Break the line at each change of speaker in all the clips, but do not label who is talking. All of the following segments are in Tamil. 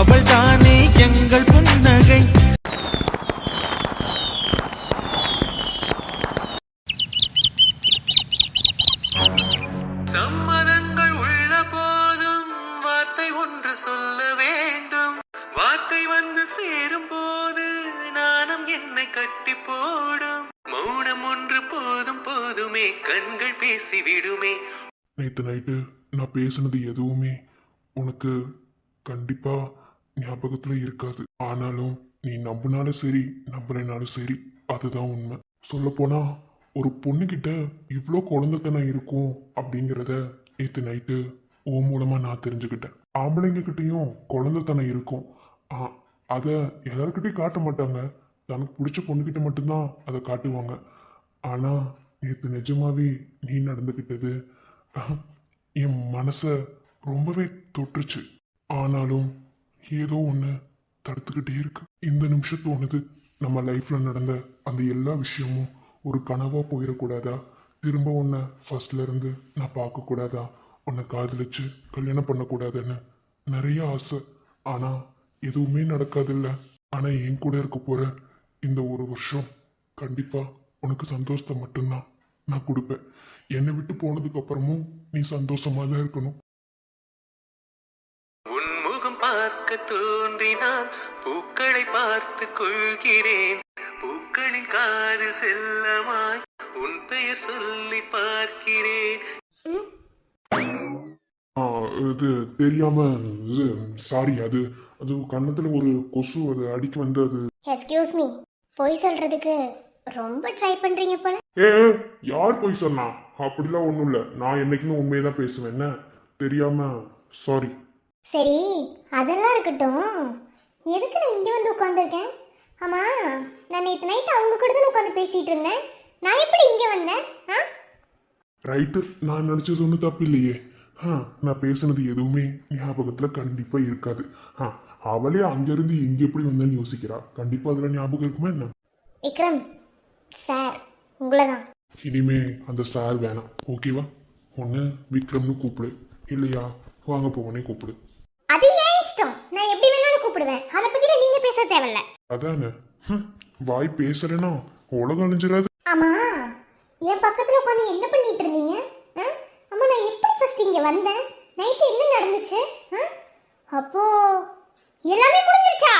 அவள் தானே எங்கள் புன்னகை. சம்மதங்கள் உள்ள போதும் வார்த்தை ஒன்று சொல்ல வேண்டும். வார்த்தை வந்து சேரும் போது நானும் என்னை கட்டி போடும். மௌனம் ஒன்று போதும் போதுமே, கண்கள் பேசிவிடுமே.
நேற்று நைட்டு நான் பேசுனது எதுவுமே உனக்கு கண்டிப்பா ஞாபகத்துல இருக்காது. ஆனாலும் நீ நம்பினாலும் சரி நம்பலைனாலும் சரி அதுதான் உண்மை. சொல்ல போனா ஒரு பொண்ணுகிட்ட இவ்வளோ குழந்தைத்தனம் இருக்கும் அப்படிங்கிறத நேற்று நைட்டு ஓ மூலமா நான் தெரிஞ்சுக்கிட்டேன். ஆம்பளைங்க கிட்டேயும் குழந்தைத்தனம் இருக்கும். அதை எல்லாருக்கிட்டையும் காட்ட மாட்டாங்க. தனக்கு பிடிச்ச பொண்ணுகிட்ட மட்டும்தான் அதை காட்டுவாங்க. ஆனா நேற்று நிஜமாவே நீ நடந்துக்கிட்டது என் மனசை ரொம்பவே தொட்டுருச்சு. ஆனாலும் ஏதோ ஒன்று தடுத்துக்கிட்டே இருக்கு. இந்த நிமிஷம் தோணுது, நம்ம லைஃப்ல நடந்த அந்த எல்லா விஷயமும் ஒரு கனவா போயிடக்கூடாதா? திரும்ப உன்னை ஃபர்ஸ்ட்ல இருந்து நான் பார்க்கக்கூடாதா? உன்னை காதலிச்சு கல்யாணம் பண்ணக்கூடாதுன்னு நிறைய ஆசை. ஆனா எதுவுமே நடக்காதில்ல. ஆனா என் கூட இருக்க போற இந்த ஒரு வருஷம் கண்டிப்பா உனக்கு சந்தோஷத்தை மட்டும்தான் நான் கொடுப்பேன். என்னை விட்டு போனதுக்கு அப்புறமும் நீ சந்தோஷமா தான் இருக்கணும்.
உன்முகம் பார்க்க தோன்றினால் பூக்களை பார்த்து கொள்கிறேன். பூக்களின் காதில் செல்லமாய் உன் பெயர் சொல்லி பார்க்கிறேன்.
இது தெரியாம இது சாரி. அது அது கன்னத்துல ஒரு கொசு அது அடிக்க வந்து அது.
எக்ஸ்கியூஸ் மீ, பொய் சொல்றதுக்கு ரொம்ப ட்ரை பண்றீங்க போல.
யார் பொய் சொன்னா? அப்படிலாம் ஒண்ணும் இல்ல. நான் என்னைக்குமே உண்மையை தான் பேசுவேன். என்ன தெரியாம சாரி.
சரி, அதெல்லாம் இருக்கட்டும். எதுக்கு நான் இங்க வந்து உட்காந்துருக்கேன்? ஆமா, நான் நேற்று நைட் அவங்க கூட தான் உட்காந்து பேசிட்டு இருந்தேன். நான் எப்படி இங்க வந்தேன்?
ரைட்டு, நான் நினைச்சது ஒன்றும் தப்பு இல்லையே. நான் பேசுனது எதுவுமே ஞாபகத்துல கண்டிப்பா இருக்காது. அவளே அங்கிருந்து இங்க எப்படி வந்தேன்னு யோசிக்கிறா. கண்டிப்பா அதுல ஞாபகம் இருக்குமா என்ன?
விக்ரம் சார், உங்களதான்.
இனிமே அந்த சார் வேணாம், ஓகேவா? ஒன்று விக்ரம்னு கூப்பிடு, இல்லையா வாங்க போவனே கூப்பிடு.
அது ஏன் இஷ்டம். நான் எப்படி வேணாலும் கூப்பிடுவேன். அதை பத்தி நீங்க பேச தேவையில்ல.
அதானே. வாய் பேசுறேன்னா உலகம் அழிஞ்சிடாது.
ஆமா, என் பக்கத்துல உட்காந்து என்ன பண்ணிட்டு இருந்தீங்க? அம்மா, நான் எப்படி ஃபர்ஸ்ட் இங்க வந்தேன்? நைட் என்ன நடந்துச்சு? அப்போ எல்லாமே முடிஞ்சிருச்சா?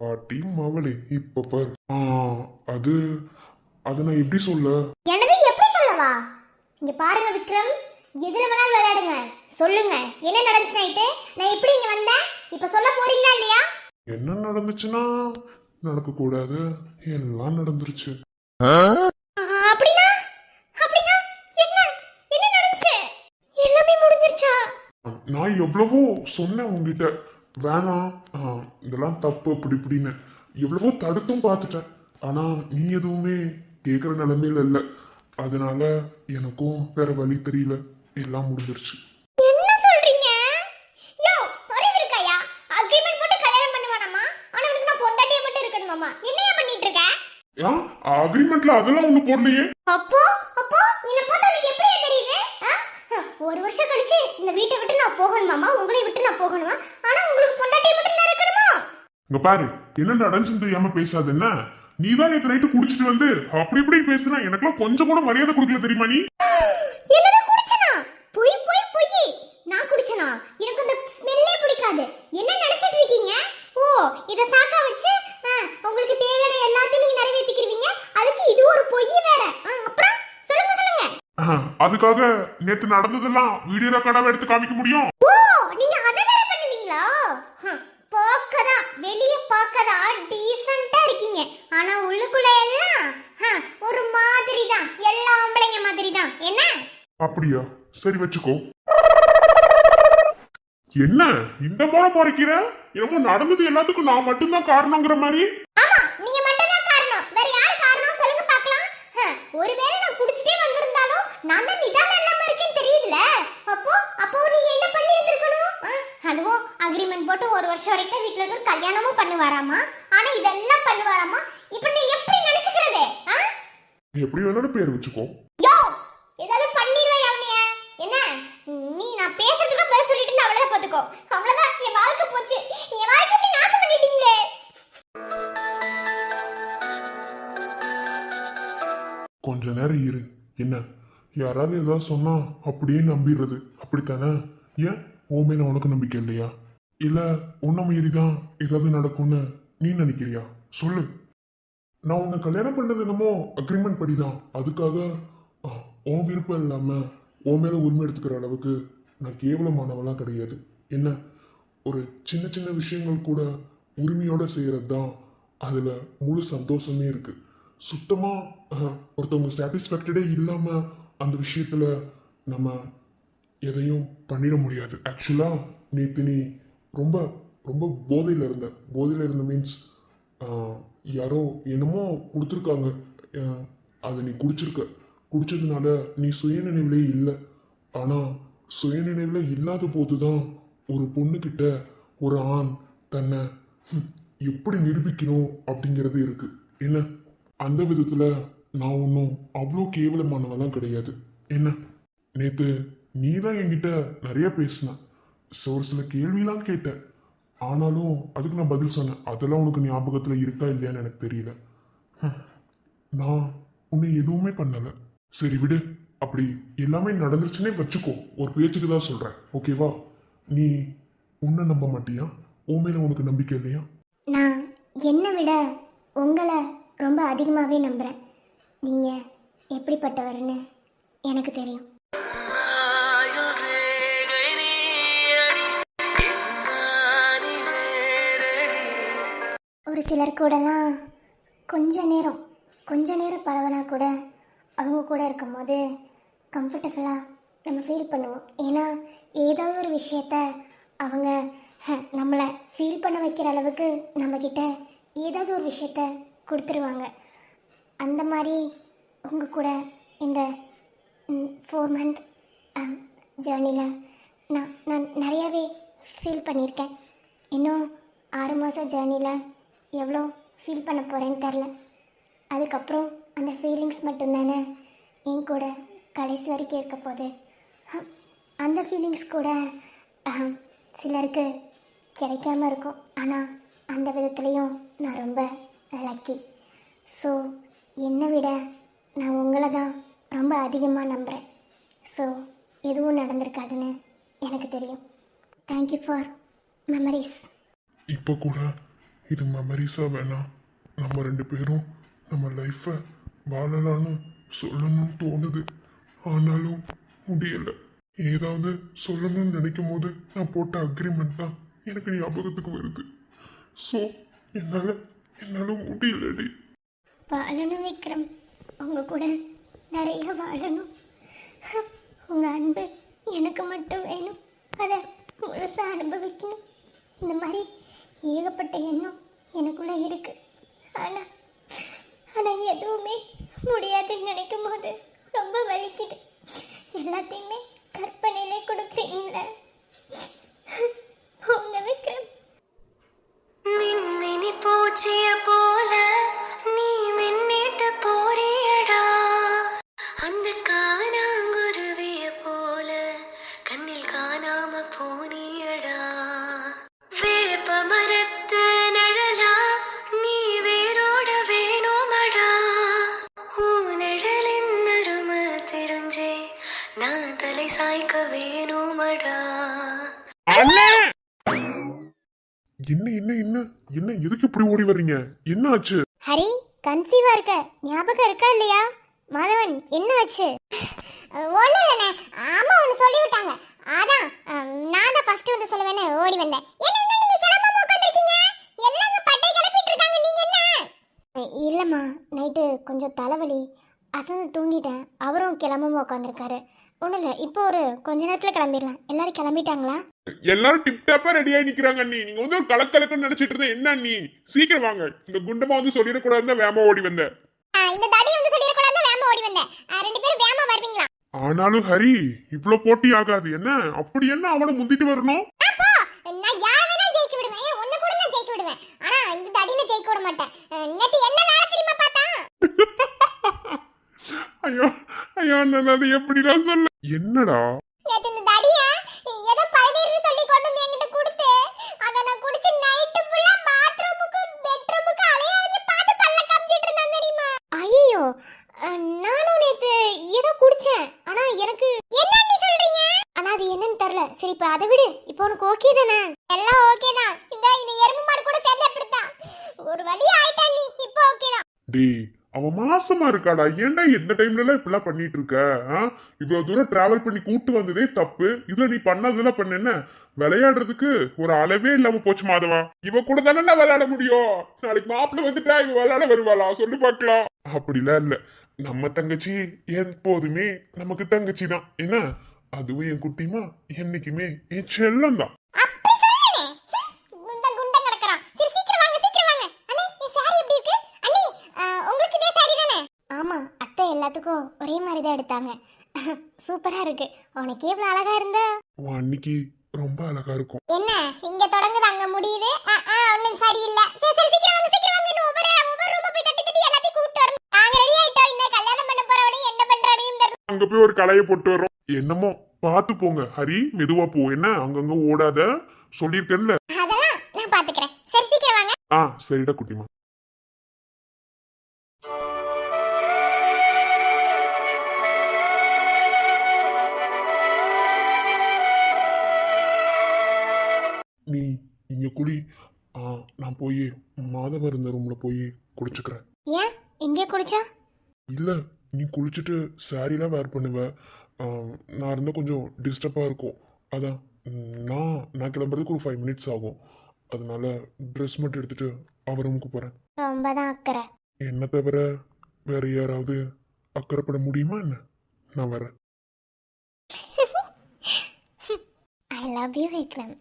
பாட்டி மவளே, இப்ப பாரு. அது அதை நான் எப்படி சொல்ல?
என்னது எப்படி சொல்லவா? இங்க பாருங்க விக்ரம், எதுல வேணாலும் விளையாடுங்க. சொல்லுங்க, என்ன நடந்துச்சு நைட்டு? நான் எப்படி இங்க வந்தேன்? இப்ப சொல்ல போறீங்களா இல்லையா?
என்ன நடந்துச்சுன்னா நடக்க கூடாது எல்லாம் நடந்துருச்சு.
அப்படின்னா அப்படின்னா என்ன என்ன நடந்துச்சு? எல்லாமே முடிஞ்சிருச்சா?
நான் எவ்வளவோ சொன்னேன் உங்ககிட்ட, வேணாம் இதெல்லாம் தப்பு அப்படி இப்படின்னு எவ்வளவோ தடுத்தும் பார்த்துட்டேன். ஆனா நீ எதுவுமே கேட்குற நிலைமையில இல்லை. அதனால எனக்கும் வேற வழி தெரியல, எல்லாம் முடிஞ்சிருச்சு.
என்ன சொல்றீங்க? யோ, அறிவு இருக்காயா? அக்ரிமெண்ட் போட்டு கல்யாணம் பண்ணுவானாமா? ஆனா உனக்கு நான் பொண்டாட்டியே மட்டும் இருக்கணுமாமா? என்னைய பண்ணிட்டு இருக்க?
அக்ரிமெண்ட்ல அதெல்லாம் ஒண்ணு போடலையே.
அப்போ அப்போ என்ன பார்த்தா உனக்கு எப்படி தெரியுது? ஒரு வருஷம் கழிச்சு இந்த வீட்டை விட்டு நான் போகணுமாமா? உங்களை விட்டு நான் போகணுமா? ஆனா உங்களுக்கு பொண்டாட்டியே மட்டும் தான் இருக்கணுமா?
இங்க பாரு, என்ன நடந்துச்சுன்னு தெரியாம பேசாத. என்ன நீதான் நேற்று நைட்டு குடிச்சிட்டு வந்து அப்படி இப்படி பேசுனா எனக்குலாம் கொஞ்சம் கூட மரியாதை கொடுக்கல தெரியுமா? நீ
என்னடா குடிச்சனா? போய் போய் போய் நான் குடிச்சனா? எனக்கு அந்த ஸ்மெல்லே பிடிக்காது. என்ன நினைச்சிட்டு இருக்கீங்க? ஓ, இத சாக்கா வச்சு உங்களுக்கு தேவையான எல்லாத்தையும் நீங்க நிறைவேத்திக்கிறீங்க. அதுக்கு இது ஒரு பொய் வேற. அப்புறம் சொல்லுங்க சொல்லுங்க.
அதுக்காக நேத்து நடந்ததெல்லாம் வீடியோ ரெக்கார்டாவே எடுத்து காமிக்க முடியும்?
ஓ, நீங்க அத வேற பண்ணுவீங்களா? பாக்கதா வெளிய பாக்கதா டீசன்ட்டா இருக்கீங்க. ஆனா உள்ளுக்குள்ள எல்லாம் ஒரு மாதிரி தான். எல்லா ஆம்பளைங்க மாதிரி தான். என்ன?
அப்படியா? சரி வச்சுக்கோ. என்ன இந்த மாதிரி முறைக்கிற? என்னமோ நடந்தது எல்லாத்துக்கும் நான் மட்டும்தான் காரணங்கிற மாதிரி.
ஆமா, நீங்க மட்டும் தான் காரணம். வேற யார் காரணம் சொல்லுங்க பார்க்கலாம். ஒருவேளை நான் குடிச்சிட்டே வந்திருந்தாலும் நான் தான் நிதானம் இல்லாம இருக்கேன்னு தெரியுதுல. அப்போ நீங்க என்ன பண்ணி இருந்திருக்கணும்? அதுவும் அக்ரிமெண்ட் போட்டு ஒரு வருஷம் வரைக்கும் வீட்ல இருந்து கல்யாணமும் பண்ணுவாராமா. ஆனா இதெல்லாம் பண்ணுவாராமா. இப்போ நீ எப்படி நினைச்சுக்கிறது?
எப்படி வேணாலும் பேர் வச்சுக்கோ.
யோ, ஏதாவது பண்ணிடுவே அவனைய. என்ன நீ நான் பேசுறதுக்கு பதில் சொல்லிட்டு அவ்வளவுதான் பாத்துக்கோ. அவ்வளவுதான், என் வாழ்க்கை போச்சு. என் வாழ்க்கை
நேரம் இரு. என்ன யாராவது ஏதாவது சொன்னா அப்படியே நம்பிடுறது, அப்படித்தானே? ஏன் உன் மேல உனக்கு நம்பிக்கை இல்லையா? இல்ல உன்ன மீறி தான் ஏதாவது நடக்கும்னு நீ நினைக்கிறியா? சொல்லு. நான் உன்னை கல்யாணம் பண்ணது என்னமோ அக்ரிமெண்ட் படிதான். அதுக்காக உன் விருப்பம் இல்லாம உன் மேல உரிமை எடுத்துக்கிற அளவுக்கு நான் கேவலமானவெல்லாம் கிடையாது. என்ன ஒரு சின்ன சின்ன விஷயங்கள் கூட உரிமையோட செய்யறது தான் அதுல முழு சந்தோஷமே இருக்கு. சுத்தமா ஒருத்தவங்க சாட்டிஸ்ஃபேக்டடே இல்லாம அந்த விஷயத்துல நம்ம எதையும் பண்ணிட முடியாது. ஆக்சுவலா நேற்று நீ ரொம்ப ரொம்ப போதையில் இருந்த மீன்ஸ் யாரோ என்னமோ கொடுத்துருக்காங்க, அதை நீ குடிச்சதுனால நீ சுயநினைவிலே இல்லை. ஆனால் சுயநினைவில் இல்லாத போது தான் ஒரு பொண்ணுக்கிட்ட ஒரு ஆண் தன்னை எப்படி நிரூபிக்கணும் அப்படிங்கிறது இருக்கு. என்ன அந்த விதத்தில் நான் ஒன்றும் அவ்வளோ கேவலமானவெல்லாம் கிடையாது. என்ன நேற்று நீ தான் என்கிட்ட நிறைய பேசின, ஒரு சில கேள்வியெல்லாம் கேட்ட, ஆனாலும் அதுக்கு நான் பதில் சொன்னேன். அதெல்லாம் உனக்கு ஞாபகத்தில் இருக்கா இல்லையான்னு எனக்கு தெரியல. நான் உன்னை எதுவுமே பண்ணலை. சரி விடு, அப்படி எல்லாமே நடந்துருச்சுன்னே வச்சுக்கோ. ஒரு பேச்சுக்கு தான் சொல்கிறேன், ஓகேவா? நீ உன்னை நம்ப மாட்டியா? உன் மேலே உனக்கு நம்பிக்கை இல்லையா?
நான் என்னை விட உங்களை ரொம்ப அதிகமாகவே நம்புகிறேன். நீங்கள் எப்படிப்பட்டவர்னு எனக்கு தெரியும். ஒரு சிலர் கூடலாம் கொஞ்ச நேரம் பழகினா கூட அவங்க கூட இருக்கும்போது கம்ஃபர்டபுளாக நம்ம ஃபீல் பண்ணுவோம். ஏன்னா ஏதாவது ஒரு விஷயத்த அவங்க நம்மளை ஃபீல் பண்ண வைக்கிற அளவுக்கு நம்மக்கிட்ட ஏதாவது ஒரு விஷயத்த கொடுத்துருவாங்க. அந்த மாதிரி உங்கள் கூட இந்த 4 month ஜேர்னியில் நான் நிறையாவே ஃபீல் பண்ணியிருக்கேன். இன்னும் 6 மாதம் ஜேர்னியில் எவ்வளோ ஃபீல் பண்ண போகிறேன்னு தெரில. அதுக்கப்புறம் அந்த ஃபீலிங்ஸ் மட்டும்தானே என் கூட கடைசி வரைக்கும் இருக்க போகுது. அந்த ஃபீலிங்ஸ் கூட சிலருக்கு கிடைக்காம இருக்கும். ஆனால் அந்த விதத்துலேயும் நான் ரொம்ப லக்கி. ஸோ என்னை விட நான் உங்களை தான் ரொம்ப அதிகமாக நம்புகிறேன். ஸோ எதுவும் நடந்திருக்காதுன்னு எனக்கு தெரியும். Thank you for memories.
இப்போ கூட இது மெமரிஸாக வேணாம், நம்ம 2 பேரும் நம்ம லைஃப்பை வாழலான்னு சொல்லணும்னு தோணுது. ஆனாலும் முடியலை. ஏதாவது சொல்லணும்னு நினைக்கும் போது நான் போட்ட அக்ரிமெண்ட் தான் எனக்கு ஞாபகத்துக்கு வருது. ஸோ என்னால் முடியலடி.
வாழணும் விக்ரம், உங்கள் கூட நிறைய வாழணும். உங்கள் அன்பு எனக்கு மட்டும் வேணும், அதை முழுசாக அனுபவிக்கணும். இந்த மாதிரி ஏகப்பட்ட எண்ணம் எனக்குள்ளே இருக்கு. ஆனால் எதுவுமே முடியாதுன்னு நினைக்கும் போது ரொம்ப வலிக்குது. எல்லாத்தையுமே கற்பனையிலே கொடுக்குறீங்களே. போங்க விக்ரம்.
மின்மினி பூச்சிய போல நீ மின்னிட்டு போறியடா, அந்த காணாங்குருவிய போல கண்ணில் காணாம போனியடா. வேப்ப மரத்து நிழலா நீ வேரோட வேணுமடா, நிழலின் அருமை தெரிஞ்சே நான் தலை சாய்க்க வேணுமடா.
என்ன எதுக்கு இப்படி ஓடி வர்றீங்க? என்ன ஆச்சு?
ஹரி, கன்சீவா இருக்க ஞாபகம் இருக்கா இல்லையா? மாதவன், என்ன ஆச்சு? ஒண்ணு இல்லைண்ணே, அம்மா ஒன்று சொல்லி விட்டாங்க. அதான் நான் தான் ஃபர்ஸ்ட் வந்து சொல்லுவேன்னு ஓடி வந்தேன். என்ன நீங்க கிளம்பாம உட்கார்ந்திருக்கீங்க? எல்லாரும் பட்டை கிளப்பிட்டு இருக்காங்க, நீங்க என்ன? இல்லம்மா, நைட்டு கொஞ்சம் தலைவலி, அசந்து தூங்கிட்டேன். அவரும் கிளம்பாம உட்காந்துருக்காரு. ஒன்றும் இல்லை, இப்போ ஒரு கொஞ்ச நேரத்தில் கிளம்பிடலாம். எல்லாரும் கிளம்பிட்டாங்களா?
எல்லாரும் டிப் டாப்பா ரெடியாகி நிக்கிறாங்க. நீங்க வந்து ஒரு கலக்கலக்குன்னு நினைச்சிட்டு இருந்த. என்ன நீ சீக்கிரம் வாங்க. இந்த குண்டமா வந்து சொல்லிடக்கூடாதுன்னு வேமா ஓடி வந்தேன்.
இந்த தடி வந்து சொல்லிடக்கூடாதுன்னு வேமா ஓடி வந்தேன். 2 பேரும் வேமா வருவீங்களா?
ஆனாலும் ஹரி, இவ்ளோ போட்டி ஆகாது. என்ன அப்படி என்ன அவனை முந்திட்டு வரணும்?
நான் யார வேணாலும் ஜெயிக்க விடுவேன், ஒண்ணு கூட நான் ஜெயிக்க விடுவேன். ஆனா இந்த தடியை ஜெயிக்க விட மாட்டேன். நேத்து என்ன வேலை தெரியுமா பார்த்தா?
ஐயோ நான் அதை எப்படிடா சொல்ல? என்னடா
நேத்து இந்த தடிய ஏதோ 17 சொல்லி கொண்டு வந்து என்கிட்ட கொடுத்து, அத நான் குடிச்சு நைட் ஃபுல்லா பாத்ரூமுக்கு பெட்ரூமுக்கு அலையாஞ்சு பார்த்து பல்ல காமிச்சிட்டு இருந்தான் தெரியுமா? ஐயோ, நானும் எனக்கு என்ன நீ சொல்றீங்க? ஆனா அது என்னன்னு தெரியல. சரி இப்ப அதை விடு. இப்போ உனக்கு ஓகே தானே? எல்லாம் ஓகே தான். இந்த எருமை மாடு கூட சேர்ந்து அப்படித்தான். ஒரு வழி ஆயிட்டா நீ. இப்போ ஓகே தான்.
டேய் அவ மாசமா இருக்காடா, ஏன்டா எந்த டைம்ல எல்லாம் இப்படிலாம் பண்ணிட்டு இருக்க? இவ்வளவு தூரம் டிராவல் பண்ணி கூட்டு வந்ததே தப்பு. இதுல நீ பண்ணதெல்லாம் பண்ண என்ன? விளையாடுறதுக்கு ஒரு அளவே இல்லாம போச்சு மாதவா. இவ கூட தானே விளையாட முடியும். நாளைக்கு மாப்பிள்ள வந்துட்டா இவ விளையாட வருவாளா சொல்லி பார்க்கலாம். அப்படிலாம் இல்ல, நம்ம தங்கச்சி எப்போதுமே நமக்கு தங்கச்சி தான் என்ன. அதுவும் என் குட்டிமா என்னைக்குமே என் செல்லம் தான்.
அப்படி சொல்லனே. குண்ட குண்ட கிடக்குறான். சரி சீக்கிரம் வாங்க சீக்கிரம் வாங்க. அண்ணே இந்த சாரி எப்படி இருக்கு? அண்ணி உங்களுக்கு இதே சாரி தானே? ஆமா அத்தை எல்லாத்துக்கும் ஒரே மாதிரி தான் எடுத்தாங்க. சூப்பரா இருக்கு. உனக்கு எவ்வளவு அழகா இருந்தா.
உன் அன்னைக்கு ரொம்ப அழகா இருக்கும்.
என்ன இங்க தொடங்குது அங்க முடியுது. ஒண்ணும் சரியில்லை. சரி சரி சீக்கிரம் வாங்க சீக்கிரம் வாங்க. இன்னும் ஒவ்வொரு ரூபா போய் தட்டி தட்டி எல்லாத்தையும் கூப்பிட்டு வரணும். நாங்க ரெடி ஆயிட்டோம். இன்னும் கல்யாணம் பண்ண போறவனுங்க என்ன பண்றானுன்னு தெரியல.
அங்க போய் ஒரு கலையை போட்டு வரோம். என்னமோ பார்த்து போங்க ஹரி, மெதுவா போ என்ன, அங்கங்க ஓடாத சொல்லியிருக்கேன்ல.
அதெல்லாம் நான் பாத்துக்கிறேன். சரி சீக்கிரம் வாங்க.
சரிடா குட்டிமா. நீ இங்க குளி. நான் போய் மாதவ இருந்த ரூம்ல போய் குளிச்சுக்கிறேன்.
ஏன் இங்கே குடிச்சா?
இல்ல, நீ குளிச்சுட்டு சாரிலாம் வேர் பண்ணுவ. நான் இருந்தால் கொஞ்சம் டிஸ்டர்பாக இருக்கும். அதான் நான் கிளம்புறதுக்கு ஒரு 5 மினிட்ஸ் ஆகும். அதனால ட்ரெஸ் மட்டும் எடுத்துட்டு அவர் ரூமுக்கு போகிறேன்.
ரொம்ப தான் அக்கறை.
என்ன தவிர வேற யாராவது அக்கறைப்பட முடியுமா என்ன? நான் வரேன்.
ஐ லவ் யூ விக்ரம்.